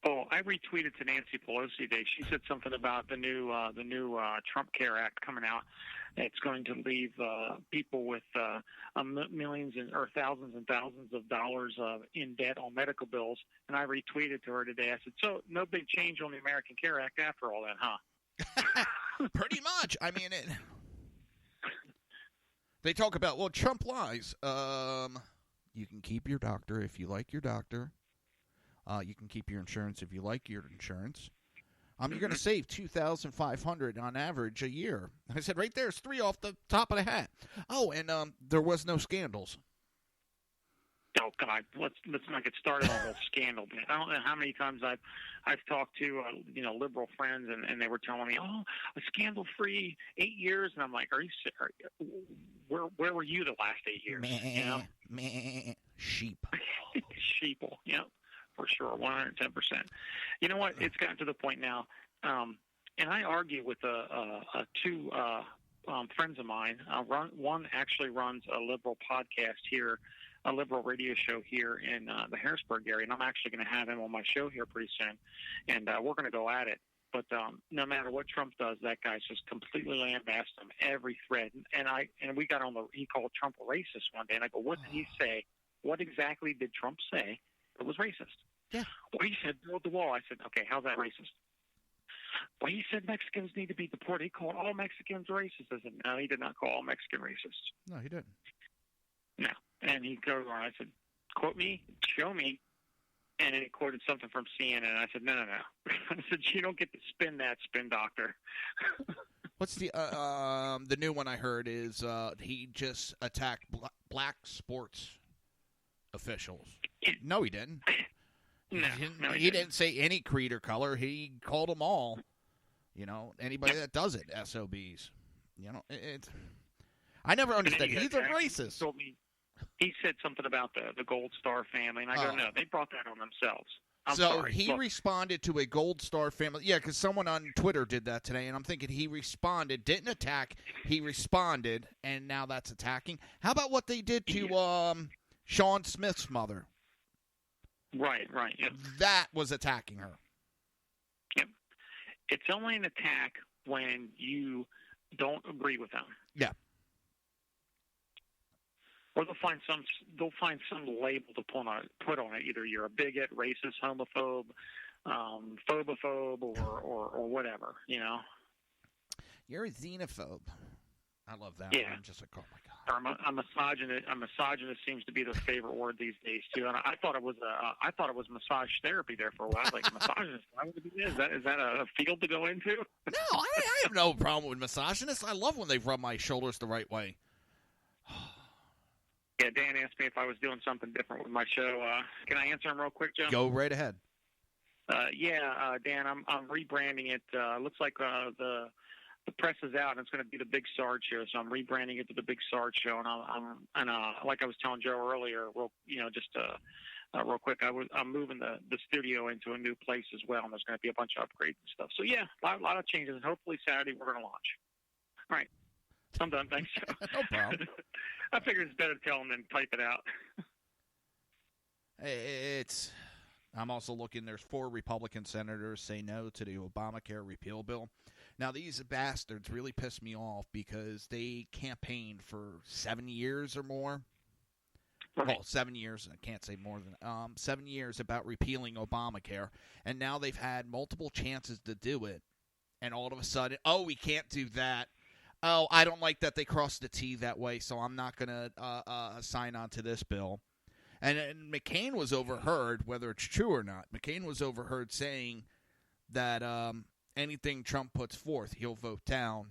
Oh, I retweeted to Nancy Pelosi today. She said something about the new Trump Care Act coming out. It's going to leave people with millions or thousands and thousands of dollars in debt on medical bills. And I retweeted to her today. I said, "So no big change on the American Care Act after all that, huh?" Pretty much. I mean, they talk about, well, Trump lies. You can keep your doctor if you like your doctor. You can keep your insurance if you like your insurance. You're going to save $2,500 on average a year. I said, right there's 3 off the top of the hat. Oh, and there was no scandals. Oh God, let's not get started on the whole scandal. I don't know how many times I've talked to liberal friends, and they were telling me, "Oh, a scandal-free 8 years," and I'm like, "Are you where were you the last 8 years?" Sheep. Sheeple, yeah, for sure, 110%. You know what? It's gotten to the point now, and I argue with two friends of mine. One actually runs a liberal podcast here, a liberal radio show here in the Harrisburg area, and I'm actually going to have him on my show here pretty soon, and we're going to go at it. But no matter what Trump does, that guy's just completely lambasted him every thread. And we got on he called Trump a racist one day, and I go, "What did he say? What exactly did Trump say that was racist?" Yeah. Well, he said build the wall. I said, "Okay, how's that racist?" Well, he said Mexicans need to be deported. He called all Mexicans racist. I said, "No, he did not call all Mexican racist." No, he didn't. No. And he goes on. I said, "Quote me, show me." And then he quoted something from CNN. I said, no. I said, "You don't get to spin that, spin doctor." What's the new one I heard is he just attacked black sports officials. No, he didn't. He didn't say any creed or color. He called them all. Anybody that does it, SOBs. I never understood. He's a racist. Told me, he said something about the Gold Star family, and I go, no, they brought that on themselves. I'm sorry. He responded to a Gold Star family. Yeah, because someone on Twitter did that today, and I'm thinking he responded, didn't attack. He responded, and now that's attacking. How about what they did to Sean Smith's mother? Right. Yep. That was attacking her. Yep. It's only an attack when you don't agree with them. Yeah. Or they'll find some label to put on it. Either you're a bigot, racist, homophobe, phobophobe, or whatever. You're a xenophobe. I love that. Yeah. I'm just like, oh my god. Or a misogynist. A misogynist seems to be the favorite word these days too. And I thought it was massage therapy there for a while. I was like, misogynist. Why would it be this? Is that a field to go into? No, I have no problem with misogynists. I love when they rub my shoulders the right way. Yeah, Dan asked me if I was doing something different with my show. Can I answer him real quick, Joe? Go right ahead. Dan, I'm rebranding it. Looks like the press is out, and it's going to be the Big Sarge Show. So I'm rebranding it to the Big Sarge Show, and like I was telling Joe earlier, real quick, I'm moving the studio into a new place as well, and there's going to be a bunch of upgrades and stuff. So yeah, a lot of changes, and hopefully Saturday we're going to launch. All right, I'm done. Thanks, Joe. No problem. I figured it's better to tell them than type it out. I'm also looking, there's 4 Republican senators say no to the Obamacare repeal bill. Now, these bastards really piss me off because they campaigned for 7 years or more. Right. Well, 7 years. I can't say more than 7 years about repealing Obamacare. And now they've had multiple chances to do it. And all of a sudden, oh, we can't do that. Oh, I don't like that they crossed the T that way, so I'm not going to sign on to this bill. And McCain was overheard, whether it's true or not. McCain was overheard saying that anything Trump puts forth, he'll vote down.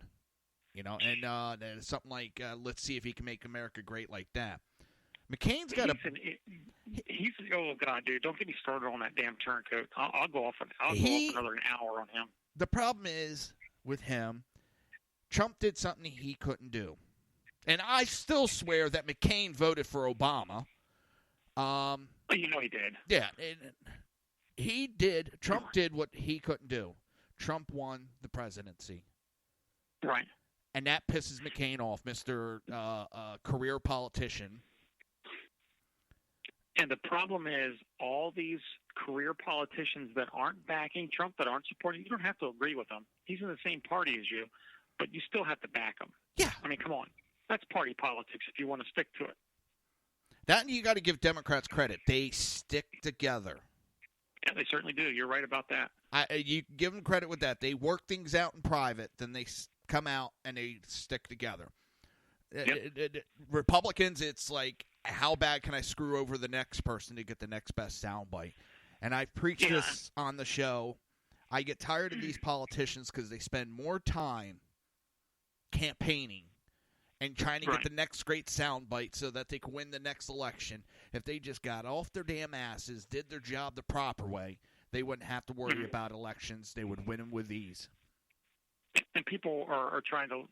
And something like, let's see if he can make America great like that. McCain's got He's oh god, dude! Don't get me started on that damn turncoat. I'll go off. I'll go off another hour on him. The problem is with him, Trump did something he couldn't do, and I still swear that McCain voted for Obama. He did. Yeah, he did. Trump did what he couldn't do. Trump won the presidency. Right. And that pisses McCain off, Mr. Career politician. And the problem is all these career politicians that aren't backing Trump, that aren't supporting, you don't have to agree with him. He's in the same party as you, but you still have to back him. Yeah. I mean, come on. That's party politics if you want to stick to it. That you got to give Democrats credit. They stick together. Yeah, they certainly do. You're right about that. You give them credit with that. They work things out in private, then they come out and they stick together. Yep. Republicans, it's like, how bad can I screw over the next person to get the next best soundbite? And I've preached this on the show. I get tired of these politicians because they spend more time campaigning and trying to get the next great soundbite so that they can win the next election. If they just got off their damn asses, did their job the proper way, they wouldn't have to worry about elections. They would win them with ease. And people are trying to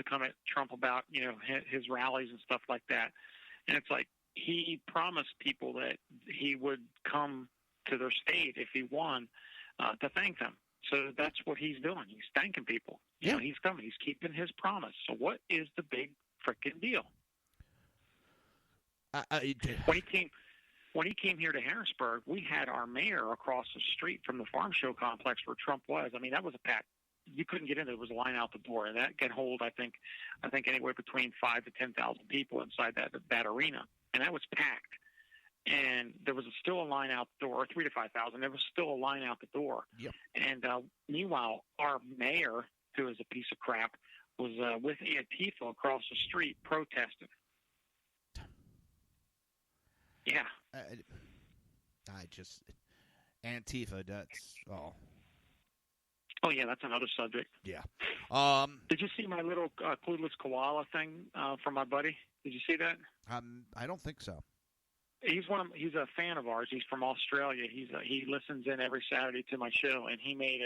come at Trump about, you know, his rallies and stuff like that. And it's like he promised people that he would come to their state if he won to thank them. So that's what he's doing. He's thanking people. You know, he's coming. He's keeping his promise. So what is the big frickin' deal? When he came here to Harrisburg, we had our mayor across the street from the farm show complex where Trump was. I mean, that was a packed. You couldn't get in. There was a line out the door, and that can hold, I think anywhere between 5,000 to 10,000 people inside that arena, and that was packed. And there was still a line out the door, or 3,000 to 5,000. There was still a line out the door. Yep. And meanwhile, our mayor, who is a piece of crap, was with Antifa across the street protesting. Yeah. Antifa, that's all. Oh, yeah, that's another subject. Yeah. Did you see my little clueless koala thing from my buddy? Did you see that? I don't think so. He's he's a fan of ours. He's from Australia. He listens in every Saturday to my show, and he made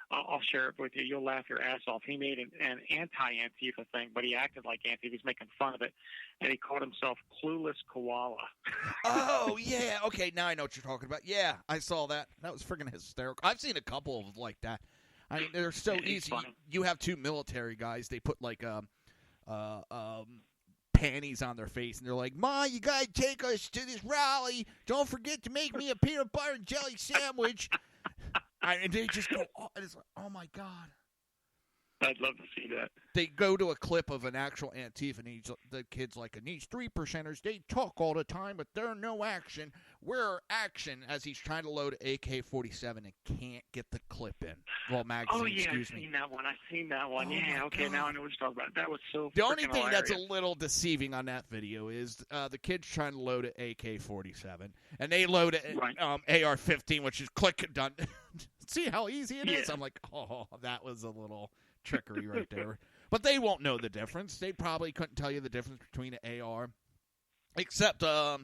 I'll share it with you. You'll laugh your ass off. He made an anti-Antifa thing, but he acted like Antifa. He's making fun of it, and he called himself Clueless Koala. Oh, yeah. Okay, now I know what you're talking about. Yeah, I saw that. That was freaking hysterical. I've seen a couple of like that. I mean, they're so easy. You have two military guys. They put like panties on their face, and they're like, "Ma, you gotta take us to this rally. Don't forget to make me a peanut butter and jelly sandwich." And they just go, and it's like, oh my God. I'd love to see that. They go to a clip of an actual Antifa, and the kid's like, and these 3%ers, they talk all the time, but they're no action. We're action, as he's trying to load AK-47 and can't get the clip in. Well, magazine, oh, yeah, excuse I've me. seen that one. I've seen that one. Yeah, okay, God. now I know what you're talking about. That was so The only thing hilarious. that's a little deceiving on that video is the kid's trying to load an AK-47, and they load an AR-15, which is click done. See how easy it is? I'm like, oh, that was a little trickery right there. But they won't know the difference. They probably couldn't tell you the difference between an AR. Except, I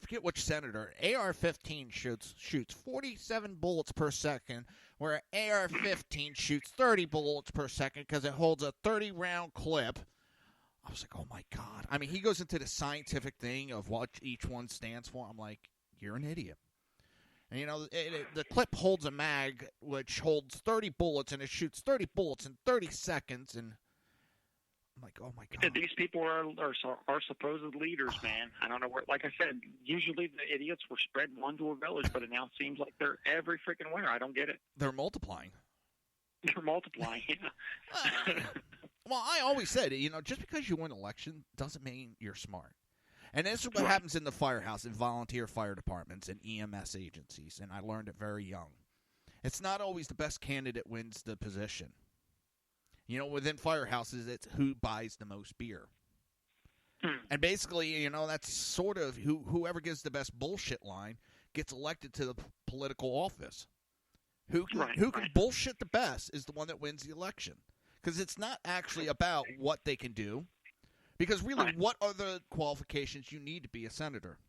forget which senator. AR-15 shoots 47 bullets per second, where an AR-15 shoots 30 bullets per second because it holds a 30-round clip. I was like, oh, my God. I mean, he goes into the scientific thing of what each one stands for. I'm like, you're an idiot. And, you know, the clip holds a mag which holds 30 bullets, and it shoots 30 bullets in 30 seconds. And I'm like, oh, my God. These people are supposed leaders, man. I don't know where. Like I said, usually the idiots were spread one to a village, but it now seems like they're every freaking where. I don't get it. They're multiplying. They're multiplying, yeah. Well, I always said, you know, just because you win an election doesn't mean you're smart. And this is what happens in the firehouse, in volunteer fire departments and EMS agencies, and I learned it very young. It's not always the best candidate wins the position. You know, within firehouses, it's who buys the most beer. And basically, you know, that's sort of whoever gives the best bullshit line gets elected to the political office. Who can bullshit the best is the one that wins the election. Because it's not actually about what they can do. Because really, what are the qualifications you need to be a senator?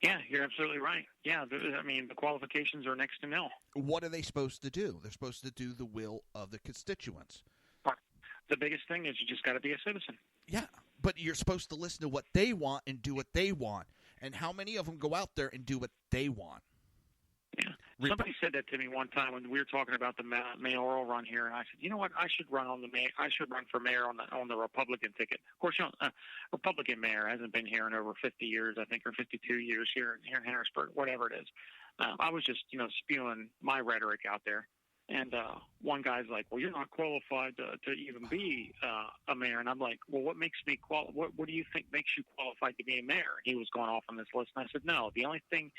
Yeah, you're absolutely right. Yeah, I mean, the qualifications are next to nil. What are they supposed to do? They're supposed to do the will of the constituents. The biggest thing is you just got to be a citizen. Yeah, but you're supposed to listen to what they want and do what they want. And how many of them go out there and do what they want? Yeah. Somebody said that to me one time when we were talking about the mayoral run here, and I said, you know what, I should run for mayor on the Republican ticket. Of course, Republican mayor hasn't been here in over 50 years, I think, or 52 years here in Harrisburg, whatever it is. I was just, spewing my rhetoric out there. And one guy's like, well, you're not qualified to even be a mayor. And I'm like, well, what makes me what do you think makes you qualified to be a mayor? And he was going off on this list. And I said, no, the only thing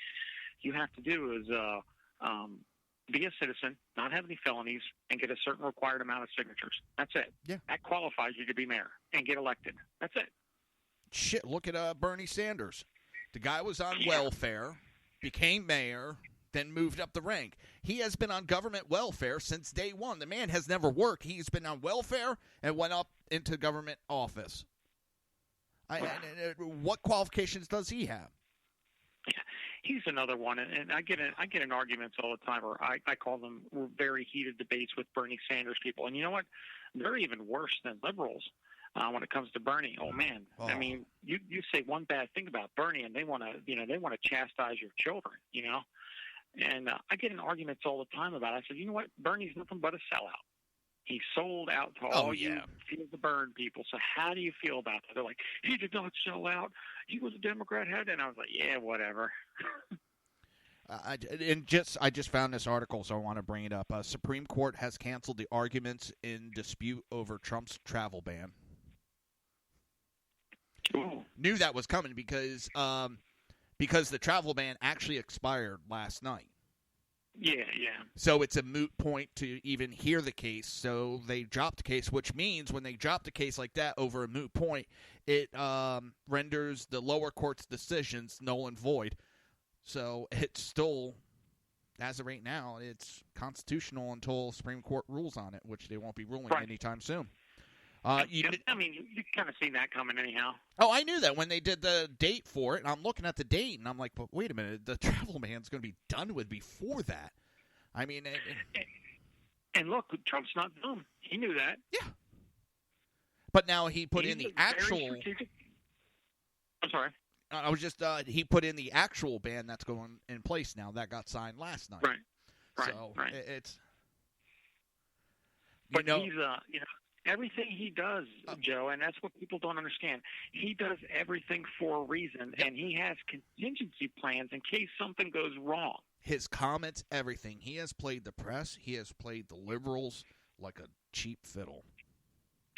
you have to do is be a citizen, not have any felonies, and get a certain required amount of signatures. That's it. Yeah. That qualifies you to be mayor and get elected. That's it. Shit, look at Bernie Sanders. The guy was on welfare, became mayor, then moved up the rank. He has been on government welfare since day one. The man has never worked. He's been on welfare and went up into government office. What qualifications does he have? Yeah, he's another one, and I get in arguments all the time, or I call them very heated debates with Bernie Sanders people. And you know what? They're even worse than liberals when it comes to Bernie. Oh man, I mean, you say one bad thing about Bernie, and they want to chastise your children, And I get in arguments all the time about it. I said, you know what? Bernie's nothing but a sellout. He sold out to all you Feel the Burn people. So how do you feel about that? They're like, he did not sell out. He was a Democrat head. And I was like, yeah, whatever. I just found this article, so I want to bring it up. Supreme Court has canceled the arguments in dispute over Trump's travel ban. Ooh. Knew that was coming because the travel ban actually expired last night. Yeah. So it's a moot point to even hear the case. So they dropped the case, which means when they drop the case like that over a moot point, it renders the lower court's decisions null and void. So it's still, as of right now, it's constitutional until Supreme Court rules on it, which they won't be ruling anytime soon. You kind of seen that coming anyhow. Oh, I knew that when they did the date for it. And I'm looking at the date, and I'm like, but wait a minute. The travel ban's going to be done with before that. I mean... And look, Trump's not dumb. He knew that. Yeah. But now he put in the actual... I'm sorry. I was just... he put in the actual ban that's going in place now. That got signed last night. Right. So it's... But he's... everything he does, Joe, and that's what people don't understand. He does everything for a reason, and he has contingency plans in case something goes wrong. His comments, everything. He has played the press. He has played the liberals like a cheap fiddle.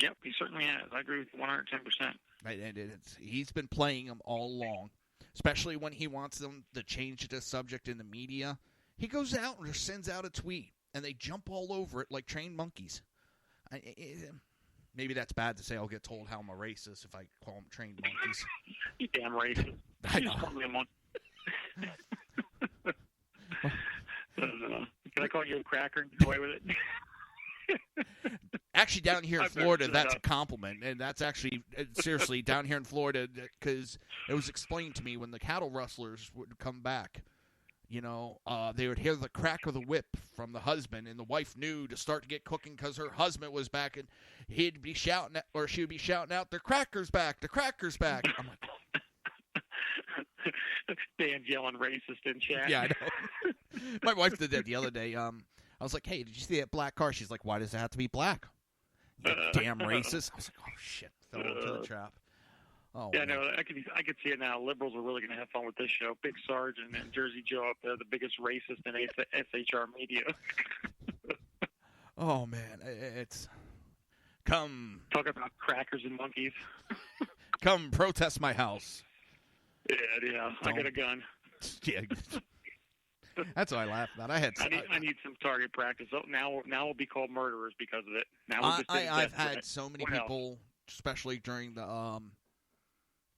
Yep, he certainly has. I agree with you 110%. And he's been playing them all along, especially when he wants them to change the subject in the media. He goes out and sends out a tweet, and they jump all over it like trained monkeys. Maybe that's bad to say. I'll get told how I'm a racist if I call them trained monkeys. You damn racist. I know. Can I call you a cracker and get away with it? Actually, down here in Florida, that's a compliment. And that's actually, seriously, down here in Florida, because it was explained to me when the cattle rustlers would come back. They would hear the crack of the whip from the husband, and the wife knew to start to get cooking because her husband was back, and he'd be shouting, or she would be shouting out, "The cracker's back! The cracker's back!" I'm like, Dan's yelling racist in chat. Yeah, I know. My wife did that the other day. I was like, "Hey, did you see that black car?" She's like, "Why does it have to be black?" You damn racist. I was like, "Oh shit!" Fell into the trap. Oh, yeah, no, I could see it now. Liberals are really going to have fun with this show. Big Sarge and Jersey Joe up there, the biggest racist in SHR media. Oh man, it's come talk about crackers and monkeys. Come protest my house. Yeah, I got a gun. Yeah, that's what I laugh about. I need some target practice. Oh, now we'll be called murderers because of it. Now I've had so many people, especially during the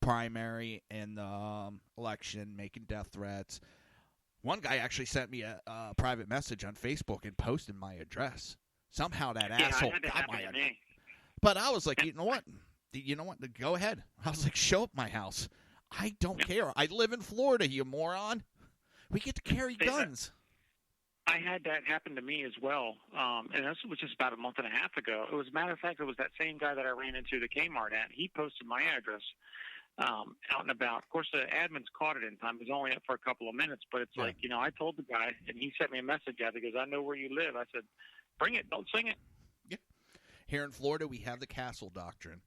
primary and the election, making death threats. One guy actually sent me a private message on Facebook and posted my address. Somehow that asshole got my address. But I was like, you know what? Go ahead. I was like, show up my house. I don't care. I live in Florida, you moron. We get to carry guns. I had that happen to me as well, and this was just about a month and a half ago. It was, a matter of fact, it was that same guy that I ran into the Kmart at. He posted my address, out and about. Of course, the admins caught it in time. It was only up for a couple of minutes, but it's like, I told the guy, and he sent me a message out. He goes, I know where you live. I said, bring it. Don't sing it. Yeah. Here in Florida, we have the castle doctrine.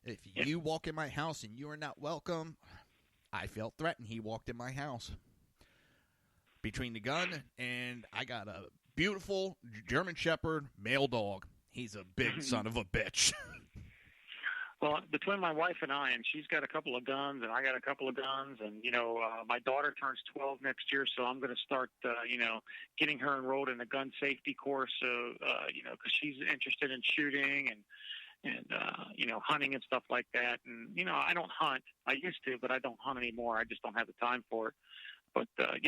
If you walk in my house and you are not welcome, I felt threatened. He walked in my house. Between the gun and I got a beautiful German Shepherd male dog. He's a big son of a bitch. Well, between my wife and I, and she's got a couple of guns, and I got a couple of guns, and, my daughter turns 12 next year, so I'm going to start, getting her enrolled in a gun safety course, because she's interested in shooting and hunting and stuff like that. And, I don't hunt. I used to, but I don't hunt anymore. I just don't have the time for it. But,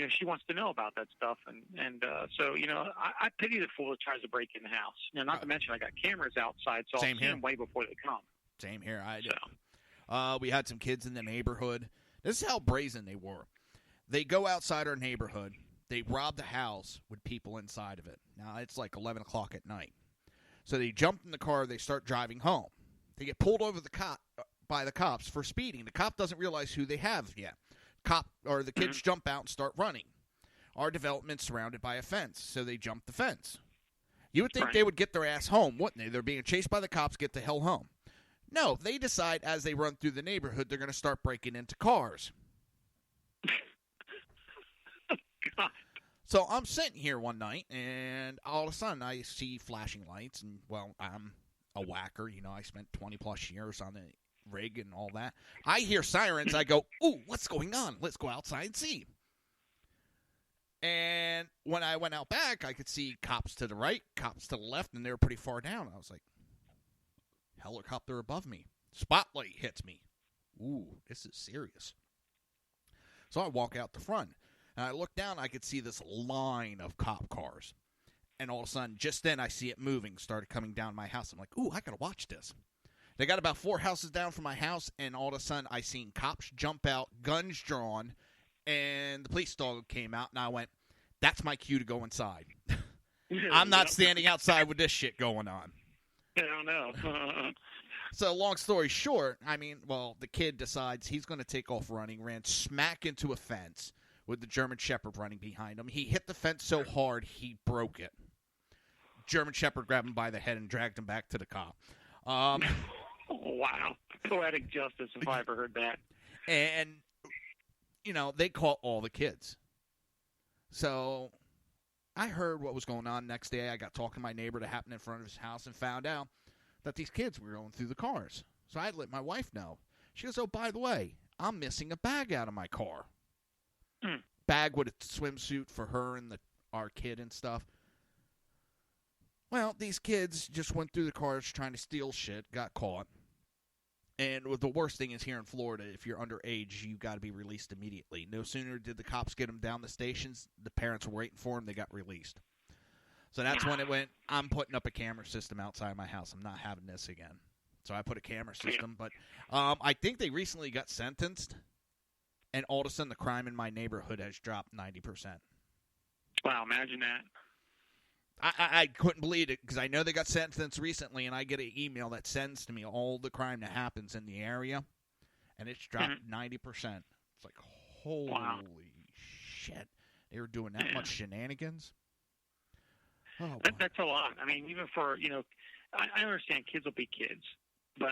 she wants to know about that stuff. So, I pity the fool that tries to break in the house. Not to mention I got cameras outside, so I'll see them way before they come. Same here. I do. We had some kids in the neighborhood. This is how brazen they were. They go outside our neighborhood. They rob the house with people inside of it. Now, it's like 11 o'clock at night. So they jump in the car. They start driving home. They get pulled over by the cops for speeding. The cop doesn't realize who they have yet. The kids jump out and start running. Our development's surrounded by a fence, so they jump the fence. You would think they would get their ass home, wouldn't they? They're being chased by the cops, get the hell home. No, they decide as they run through the neighborhood, they're going to start breaking into cars. God. So I'm sitting here one night, and all of a sudden I see flashing lights, and, I'm a whacker. I spent 20-plus years on the rig and all that. I hear sirens. I go, ooh, what's going on? Let's go outside and see. And when I went out back, I could see cops to the right, cops to the left, and they were pretty far down. I was like, helicopter above me. Spotlight hits me. Ooh, this is serious. So I walk out the front, and I look down. I could see this line of cop cars. And all of a sudden, just then, I see it moving, started coming down my house. I'm like, ooh, I got to watch this. They got about 4 houses down from my house, and all of a sudden, I seen cops jump out, guns drawn, and the police dog came out, and I went, that's my cue to go inside. I'm not standing outside with this shit going on. I don't know. So, long story short, the kid decides he's going to take off running, ran smack into a fence with the German Shepherd running behind him. He hit the fence so hard, he broke it. German Shepherd grabbed him by the head and dragged him back to the cop. Wow. Poetic justice, if I ever heard that. And, they caught all the kids. So I heard what was going on. Next day, I got talking to my neighbor that happened in front of his house and found out that these kids were going through the cars. So I let my wife know. She goes, oh, by the way, I'm missing a bag out of my car. Bag with a swimsuit for her and our kid and stuff. Well, these kids just went through the cars trying to steal shit, got caught. And the worst thing is here in Florida, if you're underage, you got to be released immediately. No sooner did the cops get them down the stations, the parents were waiting for them, they got released. So that's when it went, I'm putting up a camera system outside my house. I'm not having this again. So I put a camera system. But I think they recently got sentenced, and all of a sudden the crime in my neighborhood has dropped 90%. Wow, imagine that. I couldn't believe it because I know they got sentenced recently, and I get an email that sends to me all the crime that happens in the area, and it's dropped 90%. It's like, holy shit. They were doing that much shenanigans? Oh, that's a lot. Even for, I understand kids will be kids, but,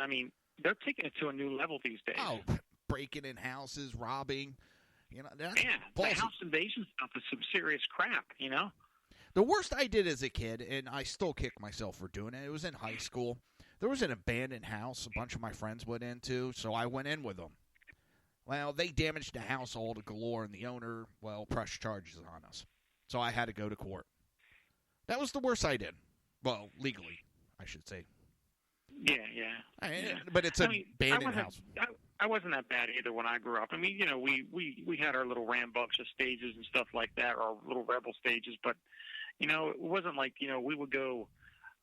they're taking it to a new level these days. Oh, breaking in houses, robbing. That's the house invasion stuff is some serious crap, The worst I did as a kid, and I still kick myself for doing it, it was in high school. There was an abandoned house a bunch of my friends went into, so I went in with them. Well, they damaged the house all to galore, and the owner, pressed charges on us. So I had to go to court. That was the worst I did. Well, legally, I should say. Yeah. But it's an abandoned house. I wasn't that bad either when I grew up. We had our little rambunctious stages and stuff like that, or little rebel stages, but it wasn't like, we would go,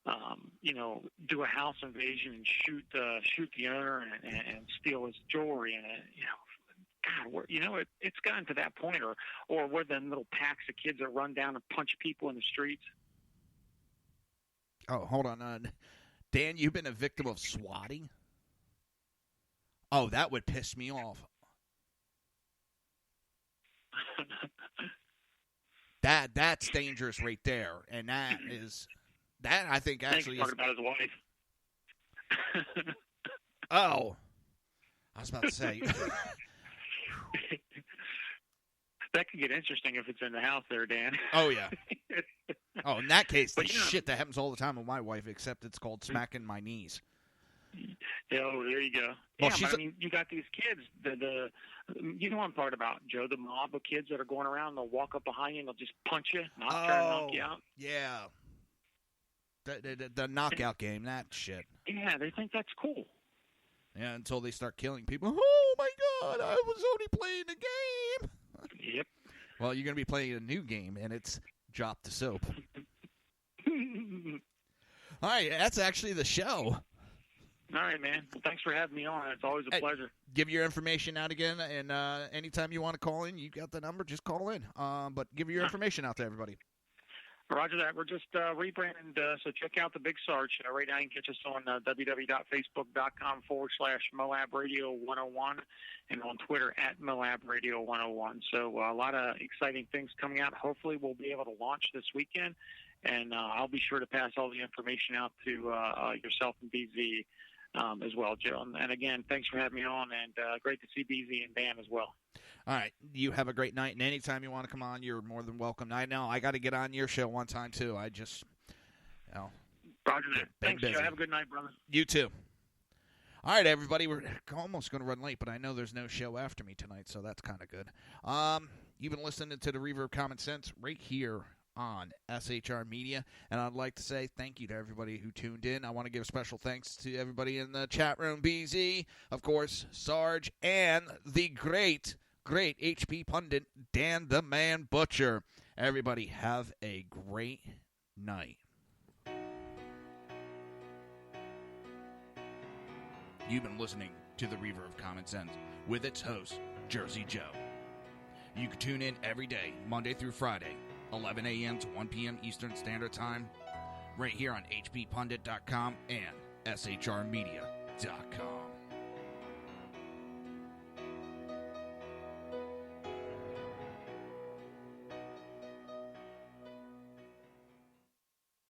do a house invasion and shoot the owner and steal his jewelry. And, God, it's gotten to that point, or where the little packs of kids that run down and punch people in the streets. Oh, hold on. Dan, you've been a victim of swatting? Oh, that would piss me off. That's dangerous right there, and that I think actually talking about his wife. Oh, I was about to say. That could get interesting if it's in the house there, Dan. Oh, yeah. Oh, in that case, But, shit, that happens all the time with my wife, except it's called smacking my knees. Oh, there you go. Well, Yeah, but, I mean, you got these kids. You know one part about Joe, the mob of kids that are going around. They'll walk up behind you and they'll just punch you, try to knock you out. Yeah. The knockout game, that shit. Yeah, they think that's cool. Yeah, until they start killing people. Oh, my God, I was only playing a game. Yep. Well, you're going to be playing a new game, and it's Drop the Soap. All right, that's actually the show. All right, man. Well, thanks for having me on. It's always a pleasure. Give your information out again, and anytime you want to call in, you got the number, just call in. But give your information out to everybody. Roger that. We're just rebranding, so check out the Big Sarge. Right now you can catch us on www.facebook.com/Moab Radio 101 and on Twitter @Moab Radio 101. So a lot of exciting things coming out. Hopefully we'll be able to launch this weekend, and I'll be sure to pass all the information out to yourself and BZ as well, Joe. And again, thanks for having me on, and great to see BZ and Dan as well. All right. You have a great night, and anytime you want to come on, you're more than welcome. I know I got to get on your show one time, too. I just, Roger that. Thanks, Joe. Have a good night, brother. You too. All right, everybody. We're almost going to run late, but I know there's no show after me tonight, so that's kind of good. You've been listening to the Reaver of Common Sense right here on SHR Media, and I'd like to say thank you to everybody who tuned in. I want to give special thanks to everybody in the chat room, BZ, of course, Sarge, and the great HP pundit, Dan the Man Butcher. Everybody have a great night. You've been listening to the Reaver of Common Sense with its host, Jersey Joe. You can tune in every day, Monday through Friday, 11 a.m. to 1 p.m. Eastern Standard Time, right here on hppundit.com and shrmedia.com.